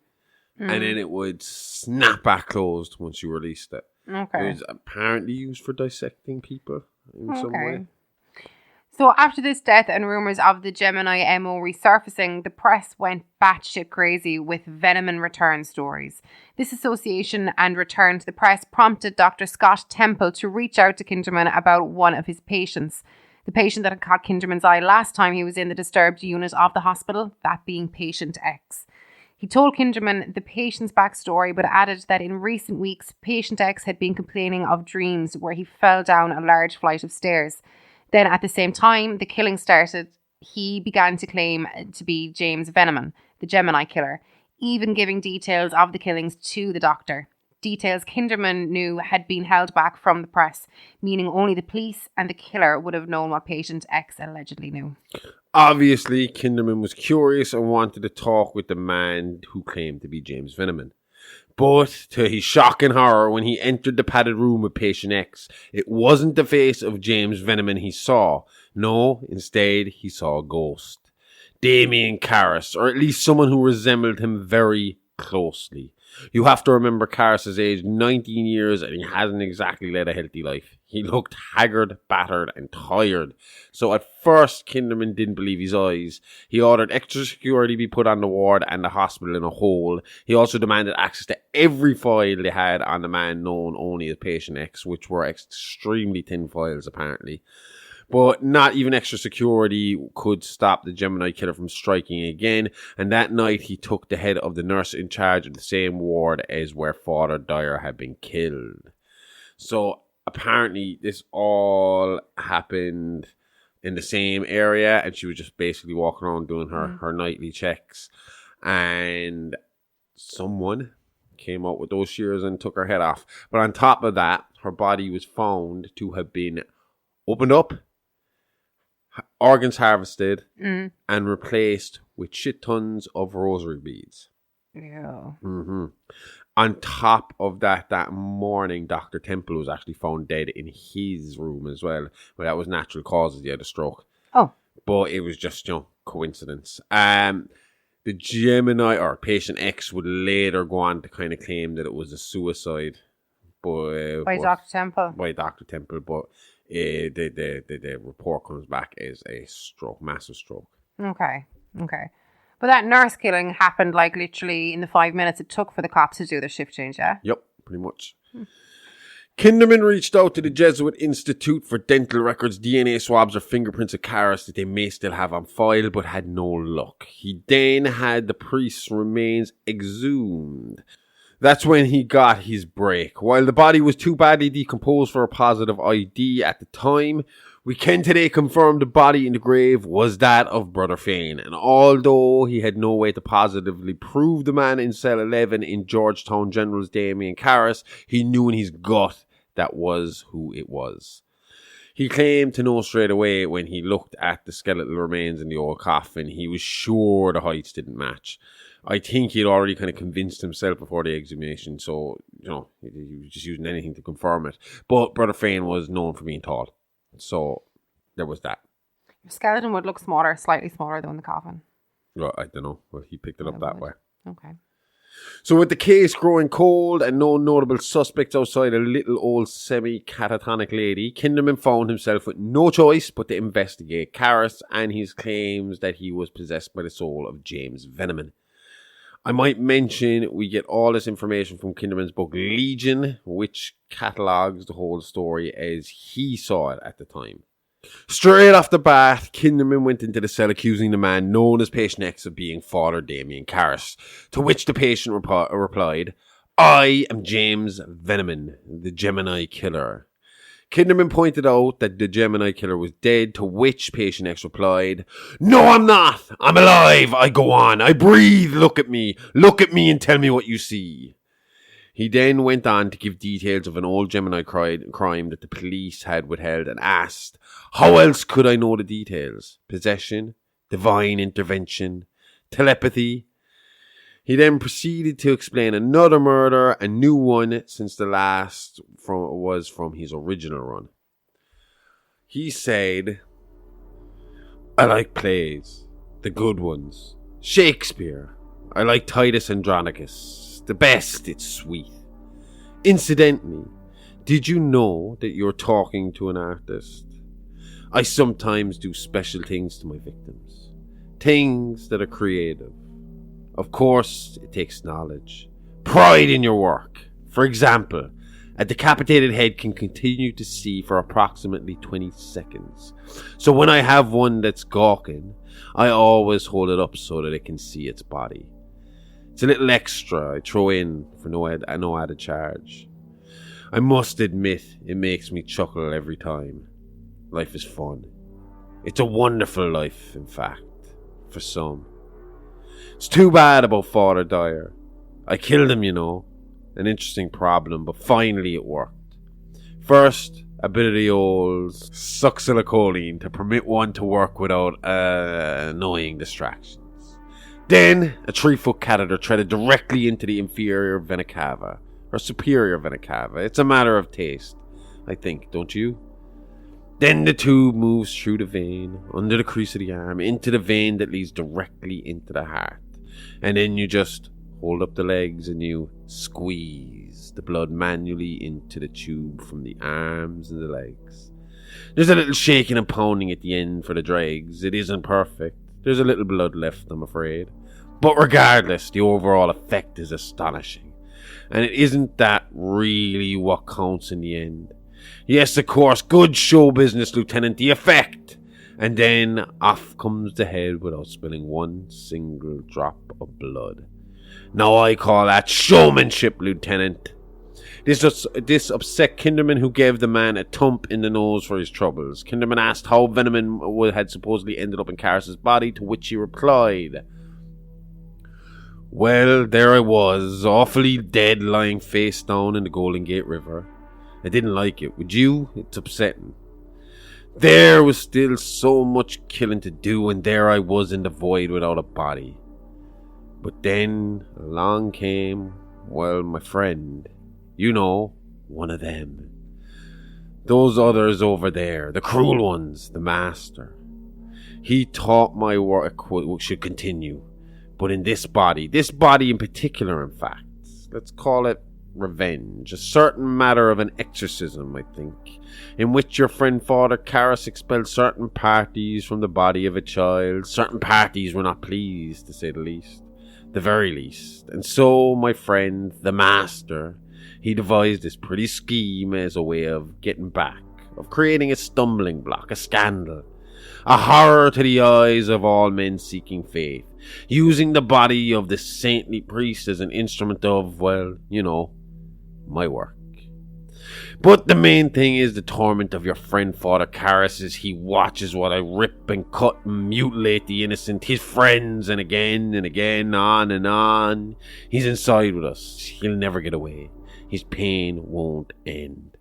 and then it would snap back closed once you released it. Okay. It was apparently used for dissecting people in some way. So after this death and rumours of the Gemini MO resurfacing, the press went batshit crazy with Venom and return stories. This association and return to the press prompted Dr. Scott Temple to reach out to Kinderman about one of his patients. The patient that had caught Kinderman's eye last time he was in the disturbed unit of the hospital, that being Patient X. He told Kinderman the patient's backstory, but added that in recent weeks, Patient X had been complaining of dreams where he fell down a large flight of stairs. Then at the same time the killing started, he began to claim to be James Veneman, the Gemini killer, even giving details of the killings to the doctor. Details Kinderman knew had been held back from the press, meaning only the police and the killer would have known what Patient X allegedly knew. Obviously, Kinderman was curious and wanted to talk with the man who claimed to be James Veneman. But, to his shock and horror, when he entered the padded room with Patient X, it wasn't the face of James Veneman he saw. No, instead, he saw a ghost. Damien Karras, or at least someone who resembled him very closely. You have to remember Karras is aged 19 years and he hasn't exactly led a healthy life. He looked haggard, battered and tired. So at first, Kinderman didn't believe his eyes. He ordered extra security be put on the ward and the hospital in a hold. He also demanded access to every file they had on the man known only as Patient X, which were extremely thin files apparently. But not even extra security could stop the Gemini killer from striking again. And that night he took the head of the nurse in charge of the same ward as where Father Dyer had been killed. So apparently this all happened in the same area. And she was just basically walking around doing her nightly checks. And someone came out with those shears and took her head off. But on top of that, her body was found to have been opened up, organs harvested, and replaced with shit tons of rosary beads. Yeah. On top of that, that morning, Dr. Temple was actually found dead in his room as well. Well, that was natural causes. He had a stroke. Oh. But it was just, coincidence. The Gemini, or Patient X, would later go on to kind of claim that it was a suicide. By Dr. Temple. By Dr. Temple, but the report comes back as a stroke, massive stroke. Okay. But that nurse killing happened like literally in the 5 minutes it took for the cops to do their shift change, yeah? Yep, pretty much. Kinderman reached out to the Jesuit Institute for dental records, DNA swabs or fingerprints of Karras that they may still have on file, but had no luck. He then had the priest's remains exhumed. That's when he got his break. While the body was too badly decomposed for a positive ID at the time, we can today confirm the body in the grave was that of Brother Fane. And although he had no way to positively prove the man in cell 11 in Georgetown General's Damien Karras, he knew in his gut that was who it was. He claimed to know straight away when he looked at the skeletal remains in the old coffin. He was sure the heights didn't match. I think he'd already kind of convinced himself before the exhumation, so, he was just using anything to confirm it. But Brother Fane was known for being tall, so there was that. Your skeleton would look smaller, slightly smaller than the coffin. Well, I don't know. Well, he picked it up that way. Okay. So with the case growing cold and no notable suspects outside a little old semi-catatonic lady, Kinderman found himself with no choice but to investigate Karras and his claims that he was possessed by the soul of James Veneman. I might mention we get all this information from Kinderman's book Legion, which catalogues the whole story as he saw it at the time. Straight off the bat, Kinderman went into the cell accusing the man known as Patient X of being Father Damien Karras, to which the patient replied, "I am James Veneman, the Gemini killer." Kinderman pointed out that the Gemini killer was dead, to which Patient X replied, "No, I'm not. I'm alive. I go on. I breathe. Look at me. Look at me and tell me what you see." He then went on to give details of an old Gemini crime that the police had withheld and asked, "How else could I know the details? Possession, divine intervention, telepathy?" He then proceeded to explain another murder, a new one since the last was from his original run. He said, "I like plays, the good ones. Shakespeare. I like Titus Andronicus. The best, it's sweet. Incidentally, did you know that you're talking to an artist? I sometimes do special things to my victims. Things that are creative. Of course, it takes knowledge. Pride in your work. For example, a decapitated head can continue to see for approximately 20 seconds. So when I have one that's gawking, I always hold it up so that it can see its body. It's a little extra I throw in for no added charge. I must admit, it makes me chuckle every time. Life is fun. It's a wonderful life, in fact, for some. It's too bad about Father Dyer. I killed him, you know. An interesting problem, but finally it worked. First, a bit of the old succinylcholine to permit one to work without annoying distractions. Then, a 3-foot catheter threaded directly into the inferior vena cava, or superior vena cava. It's a matter of taste, I think, don't you? Then the tube moves through the vein, under the crease of the arm, into the vein that leads directly into the heart. And then you just hold up the legs and you squeeze the blood manually into the tube from the arms and the legs. There's a little shaking and pounding at the end for the dregs. It isn't perfect. There's a little blood left, I'm afraid. But regardless, the overall effect is astonishing. And it isn't that really what counts in the end. Yes, of course, good show business, Lieutenant, the effect. And then off comes the head without spilling one single drop of blood. Now I call that showmanship, Lieutenant. This upset Kinderman, who gave the man a thump in the nose for his troubles. Kinderman asked how venom had supposedly ended up in Karras's body, to which he replied, well, there I was, awfully dead, lying face down in the Golden Gate River. I didn't like it. Would you? It's upsetting. There was still so much killing to do, and there I was in the void without a body. But then along came, well, my friend. You know, one of them. Those others over there, the cruel ones, the master. He taught my work should continue. But in this body in particular, in fact, let's call it revenge, a certain matter of an exorcism, I think, in which your friend Father Karras expelled certain parties from the body of a child. Certain parties were not pleased, to say the least, the very least. And so, my friend, the master, he devised this pretty scheme as a way of getting back, of creating a stumbling block, a scandal, a horror to the eyes of all men seeking faith, using the body of the saintly priest as an instrument of, well, you know, my work. But the main thing is the torment of your friend Father Karras as he watches while I rip and cut and mutilate the innocent, his friends, and again, on and on. He's inside with us. He'll never get away. His pain won't end.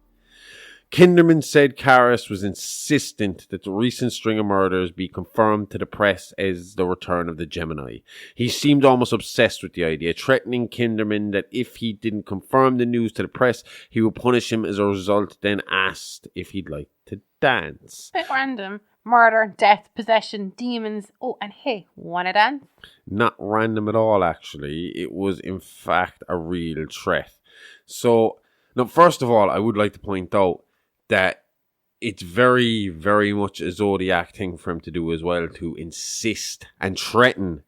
Kinderman said Karras was insistent that the recent string of murders be confirmed to the press as the return of the Gemini. He seemed almost obsessed with the idea, threatening Kinderman that if he didn't confirm the news to the press, he would punish him as a result, then asked if he'd like to dance. Bit random. Murder, death, possession, demons. Oh, and hey, wanna dance? Not random at all, actually. It was, in fact, a real threat. So, now, first of all, I would like to point out that it's very, very much a Zodiac thing for him to do as well, to insist and threaten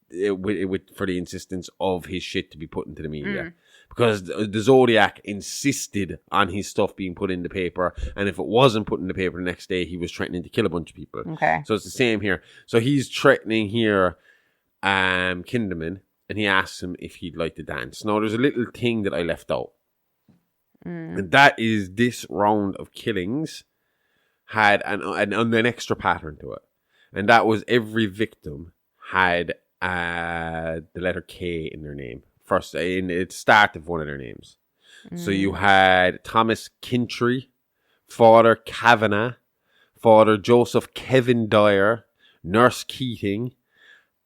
for the insistence of his shit to be put into the media. Because the Zodiac insisted on his stuff being put in the paper, and if it wasn't put in the paper the next day, he was threatening to kill a bunch of people. Okay. So it's the same here. So he's threatening here Kinderman, and he asks him if he'd like to dance. Now, there's a little thing that I left out. And that is this round of killings had an extra pattern to it. And that was every victim had the letter K in their name. First, in the start of one of their names. So you had Thomas Kintry, Father Kavanagh, Father Joseph Kevin Dyer, Nurse Keating,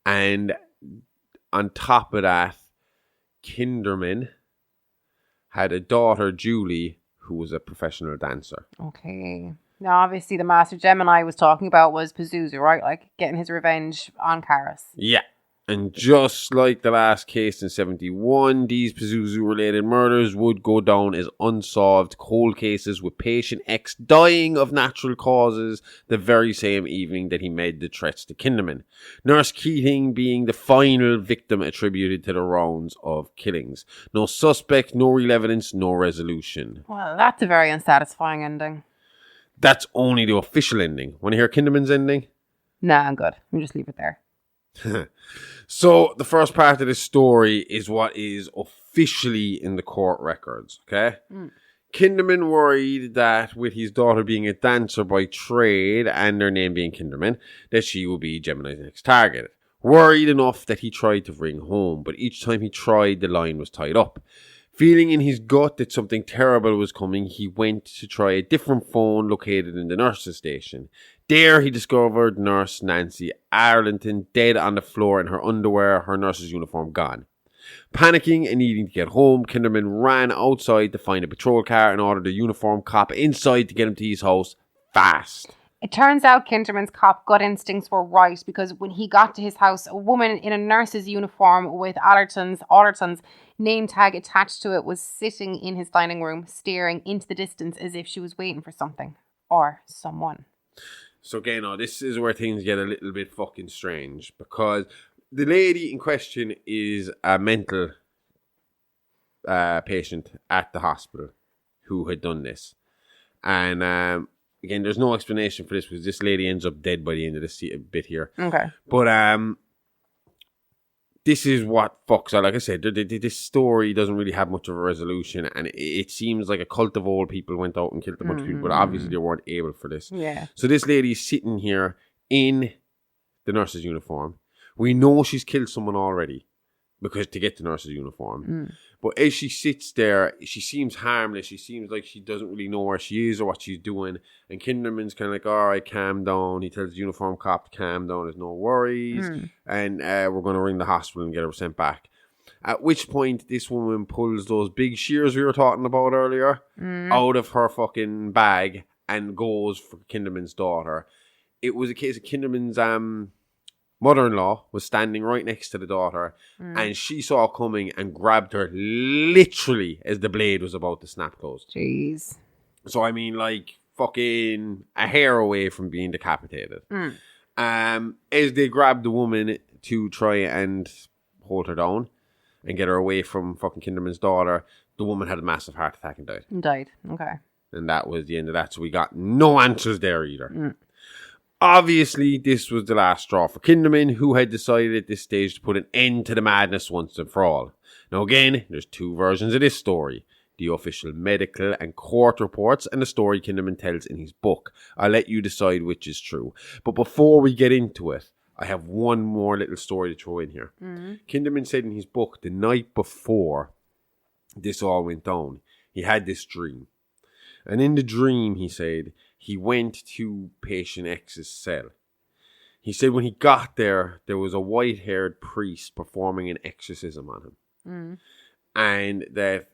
and on top of that, Kinderman had a daughter, Julie, who was a professional dancer. Okay. Now, obviously, the Master Gemini was talking about was Pazuzu, right? Like, getting his revenge on Karras. Yeah. And just like the last case in 71, these Pazuzu-related murders would go down as unsolved cold cases, with Patient X dying of natural causes the very same evening that he made the threats to Kinderman. Nurse Keating being the final victim attributed to the rounds of killings. No suspect, no real evidence, no resolution. Well, that's a very unsatisfying ending. That's only the official ending. Want to hear Kinderman's ending? Nah, I'm good. We'll just leave it there. So the first part of this story is what is officially in the court records, okay? Kinderman worried that with his daughter being a dancer by trade and their name being Kinderman, that she will be Gemini's next target. Worried enough that he tried to ring home, but each time he tried, the line was tied up. Feeling in his gut that something terrible was coming, he went to try a different phone located in the nurse's station. There he discovered nurse Nancy Arlington dead on the floor in her underwear, her nurse's uniform gone. Panicking and needing to get home, Kinderman ran outside to find a patrol car and ordered a uniformed cop inside to get him to his house fast. It turns out Kinderman's cop gut instincts were right, because when he got to his house, a woman in a nurse's uniform with Allerton's name tag attached to it was sitting in his dining room, staring into the distance as if she was waiting for something or someone. So again, this is where things get a little bit fucking strange, because the lady in question is a mental patient at the hospital who had done this. And again, there's no explanation for this because this lady ends up dead by the end of this bit here. Okay. But this is what fucks her. Like I said, this story doesn't really have much of a resolution, and it seems like a cult of old people went out and killed a bunch of people, but obviously they weren't able for this. Yeah. So this lady is sitting here in the nurse's uniform. We know she's killed someone already because to get the nurse's uniform. But as she sits there, she seems harmless. She seems like she doesn't really know where she is or what she's doing. And Kinderman's kind of like, all right, calm down. He tells the uniform cop to calm down. There's no worries. And we're going to ring the hospital and get her sent back. At which point, this woman pulls those big shears we were talking about earlier out of her fucking bag and goes for Kinderman's daughter. It was a case of Kinderman's mother-in-law was standing right next to the daughter, and she saw it coming and grabbed her literally as the blade was about to snap closed. Jeez. So, I mean, like, fucking a hair away from being decapitated. As they grabbed the woman to try and hold her down and get her away from fucking Kinderman's daughter, the woman had a massive heart attack and died. Okay. And that was the end of that. So we got no answers there either. Obviously, this was the last straw for Kinderman, who had decided at this stage to put an end to the madness once and for all. Now again, there's two versions of this story. The official medical and court reports and the story Kinderman tells in his book. I'll let you decide which is true. But before we get into it, I have one more little story to throw in here. Kinderman said in his book the night before this all went down, he had this dream. And in the dream, he said, he went to Patient X's cell. He said when he got there, there was a white-haired priest performing an exorcism on him. And that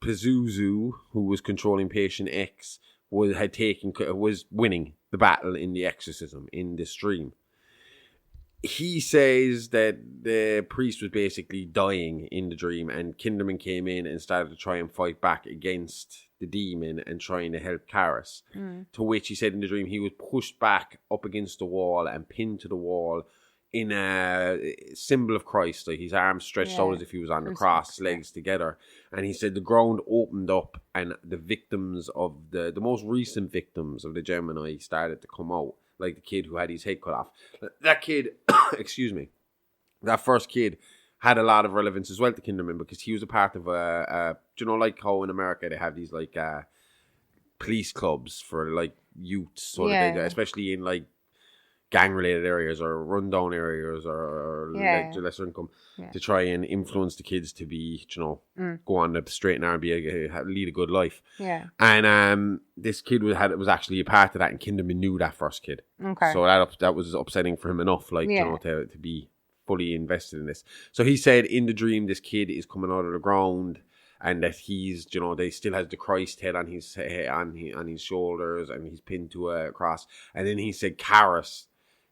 Pazuzu, who was controlling Patient X, was winning the battle in the exorcism in this dream. He says that the priest was basically dying in the dream, and Kinderman came in and started to try and fight back against the demon and trying to help Karis. To which he said in the dream he was pushed back up against the wall and pinned to the wall in a symbol of Christ, like his arms stretched out as if he was on the cross, legs together. And he said the ground opened up and the victims of the most recent victims of the Gemini started to come out. Like the kid who had his head cut off. That kid, excuse me, that first kid had a lot of relevance as well to Kinderman because he was a part of do you know, like how in America they have these like police clubs for like youths, so that they, especially in like gang-related areas or rundown areas or like lesser income, to try and influence the kids to be, you know, go on the straight and narrow, lead a good life. Yeah. And this kid was actually a part of that, and Kinderman knew that first kid. Okay. So that was upsetting for him enough, like, you know, to be fully invested in this. So he said in the dream, this kid is coming out of the ground, and that he's, you know, they still has the Christ head on his shoulders, and he's pinned to a cross. And then he said Karis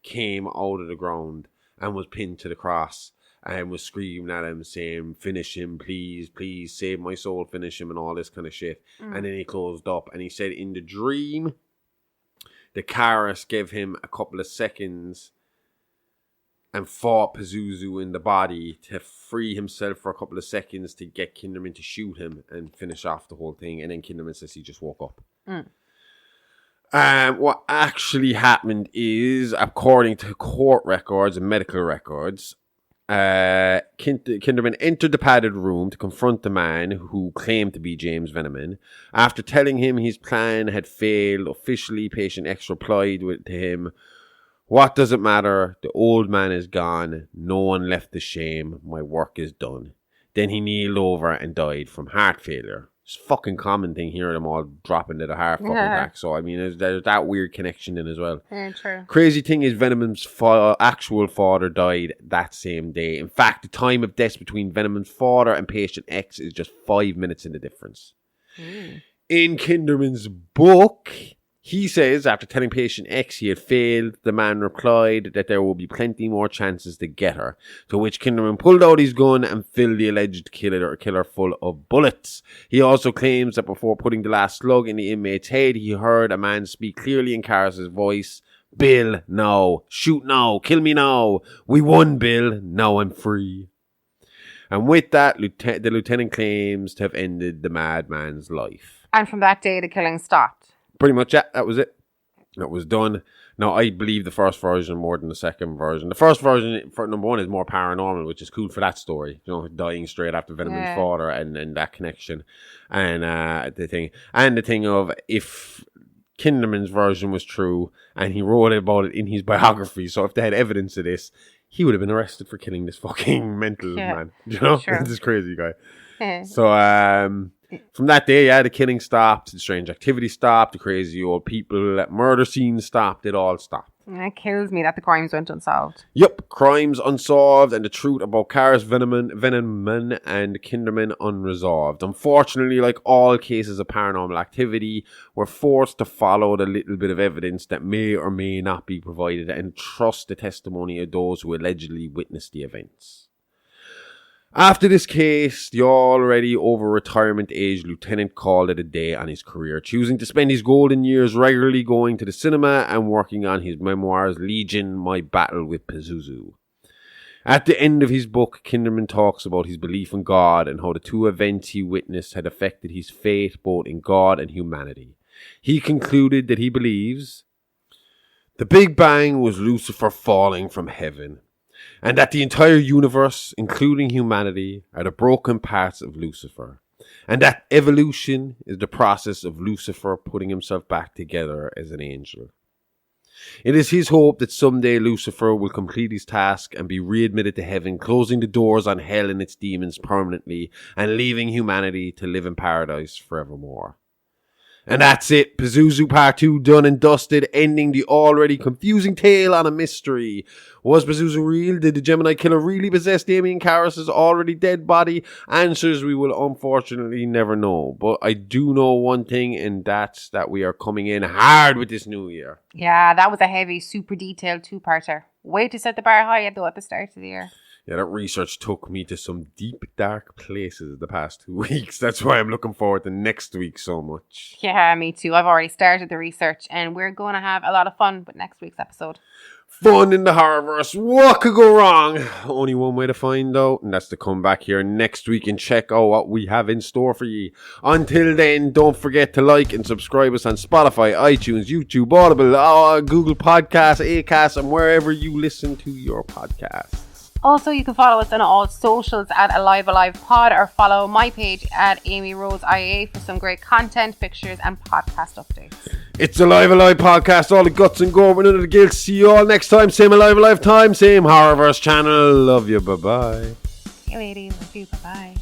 came out of the ground and was pinned to the cross and was screaming at him saying, finish him, please, please, save my soul, finish him, and all this kind of shit. And then he closed up, and he said in the dream the Karis gave him a couple of seconds and fought Pazuzu in the body to free himself for a couple of seconds to get Kinderman to shoot him and finish off the whole thing. And then Kinderman says he just woke up. What actually happened is, according to court records and medical records, Kinderman entered the padded room to confront the man who claimed to be James Veneman. After telling him his plan had failed, officially Patient X replied to him, "What does it matter? The old man is gone. No one left to shame. My work is done." Then he kneeled over and died from heart failure. It's a fucking common thing hearing them all dropping to the heart fucking back. So, I mean, there's that weird connection in as well. Yeah, true. Crazy thing is, Veneman's actual father died that same day. In fact, the time of death between Veneman's father and Patient X is just 5 minutes in the difference. In Kinderman's book, he says, after telling Patient X he had failed, the man replied that there will be plenty more chances to get her. To which Kinderman pulled out his gun and filled the alleged killer full of bullets. He also claims that before putting the last slug in the inmate's head, he heard a man speak clearly in Karis's voice, "Bill, no. Shoot now. Kill me now. We won, Bill. Now I'm free." And with that, the lieutenant claims to have ended the madman's life. And from that day, the killing stopped. Pretty much, yeah, that was it. That was done. Now, I believe the first version more than the second version. The first version, for number one, is more paranormal, which is cool for that story. You know, dying straight after Veneman's father and that connection. And the thing of, if Kinderman's version was true and he wrote about it in his biography, so if they had evidence of this, he would have been arrested for killing this fucking mental man. You know? Sure. This crazy guy. So, from that day, the killing stopped, the strange activity stopped, the crazy old people, murder scenes stopped, it all stopped. It kills me that the crimes went unsolved. Yep, crimes unsolved and the truth about Karis Veneman and Kinderman unresolved. Unfortunately, like all cases of paranormal activity, we're forced to follow the little bit of evidence that may or may not be provided and trust the testimony of those who allegedly witnessed the events. After this case, the already over retirement age lieutenant called it a day on his career, choosing to spend his golden years regularly going to the cinema and working on his memoirs, Legion, My Battle with Pazuzu. At the end of his book, Kinderman talks about his belief in God and how the two events he witnessed had affected his faith both in God and humanity. He concluded that he believes the Big Bang was Lucifer falling from heaven, and that the entire universe, including humanity, are the broken parts of Lucifer, and that evolution is the process of Lucifer putting himself back together as an angel. It is his hope that someday Lucifer will complete his task and be readmitted to heaven, closing the doors on hell and its demons permanently, and leaving humanity to live in paradise forevermore. And that's it. Pazuzu Part 2 done and dusted, ending the already confusing tale on a mystery. Was Pazuzu real? Did the Gemini killer really possess Damien Karis's already dead body? Answers we will unfortunately never know. But I do know one thing, and that's that we are coming in hard with this new year. Yeah, that was a heavy, super detailed two-parter. Way to set the bar high at the start of the year. Yeah, that research took me to some deep, dark places the past 2 weeks. That's why I'm looking forward to next week so much. Yeah, me too. I've already started the research and we're going to have a lot of fun with next week's episode. Fun in the Horrorverse. What could go wrong? Only one way to find out, and that's to come back here next week and check out what we have in store for you. Until then, don't forget to like and subscribe us on Spotify, iTunes, YouTube, Audible, Google Podcasts, Acast, and wherever you listen to your podcasts. Also, you can follow us on all socials at Alive Pod, or follow my page at Amy Rose IA for some great content, pictures, and podcast updates. It's Alive Podcast, all the guts and gore, none of the guilt. See you all next time. Same Alive time, same Horrorverse channel. Love you. Bye-bye. Hey, ladies. Love you. Bye-bye.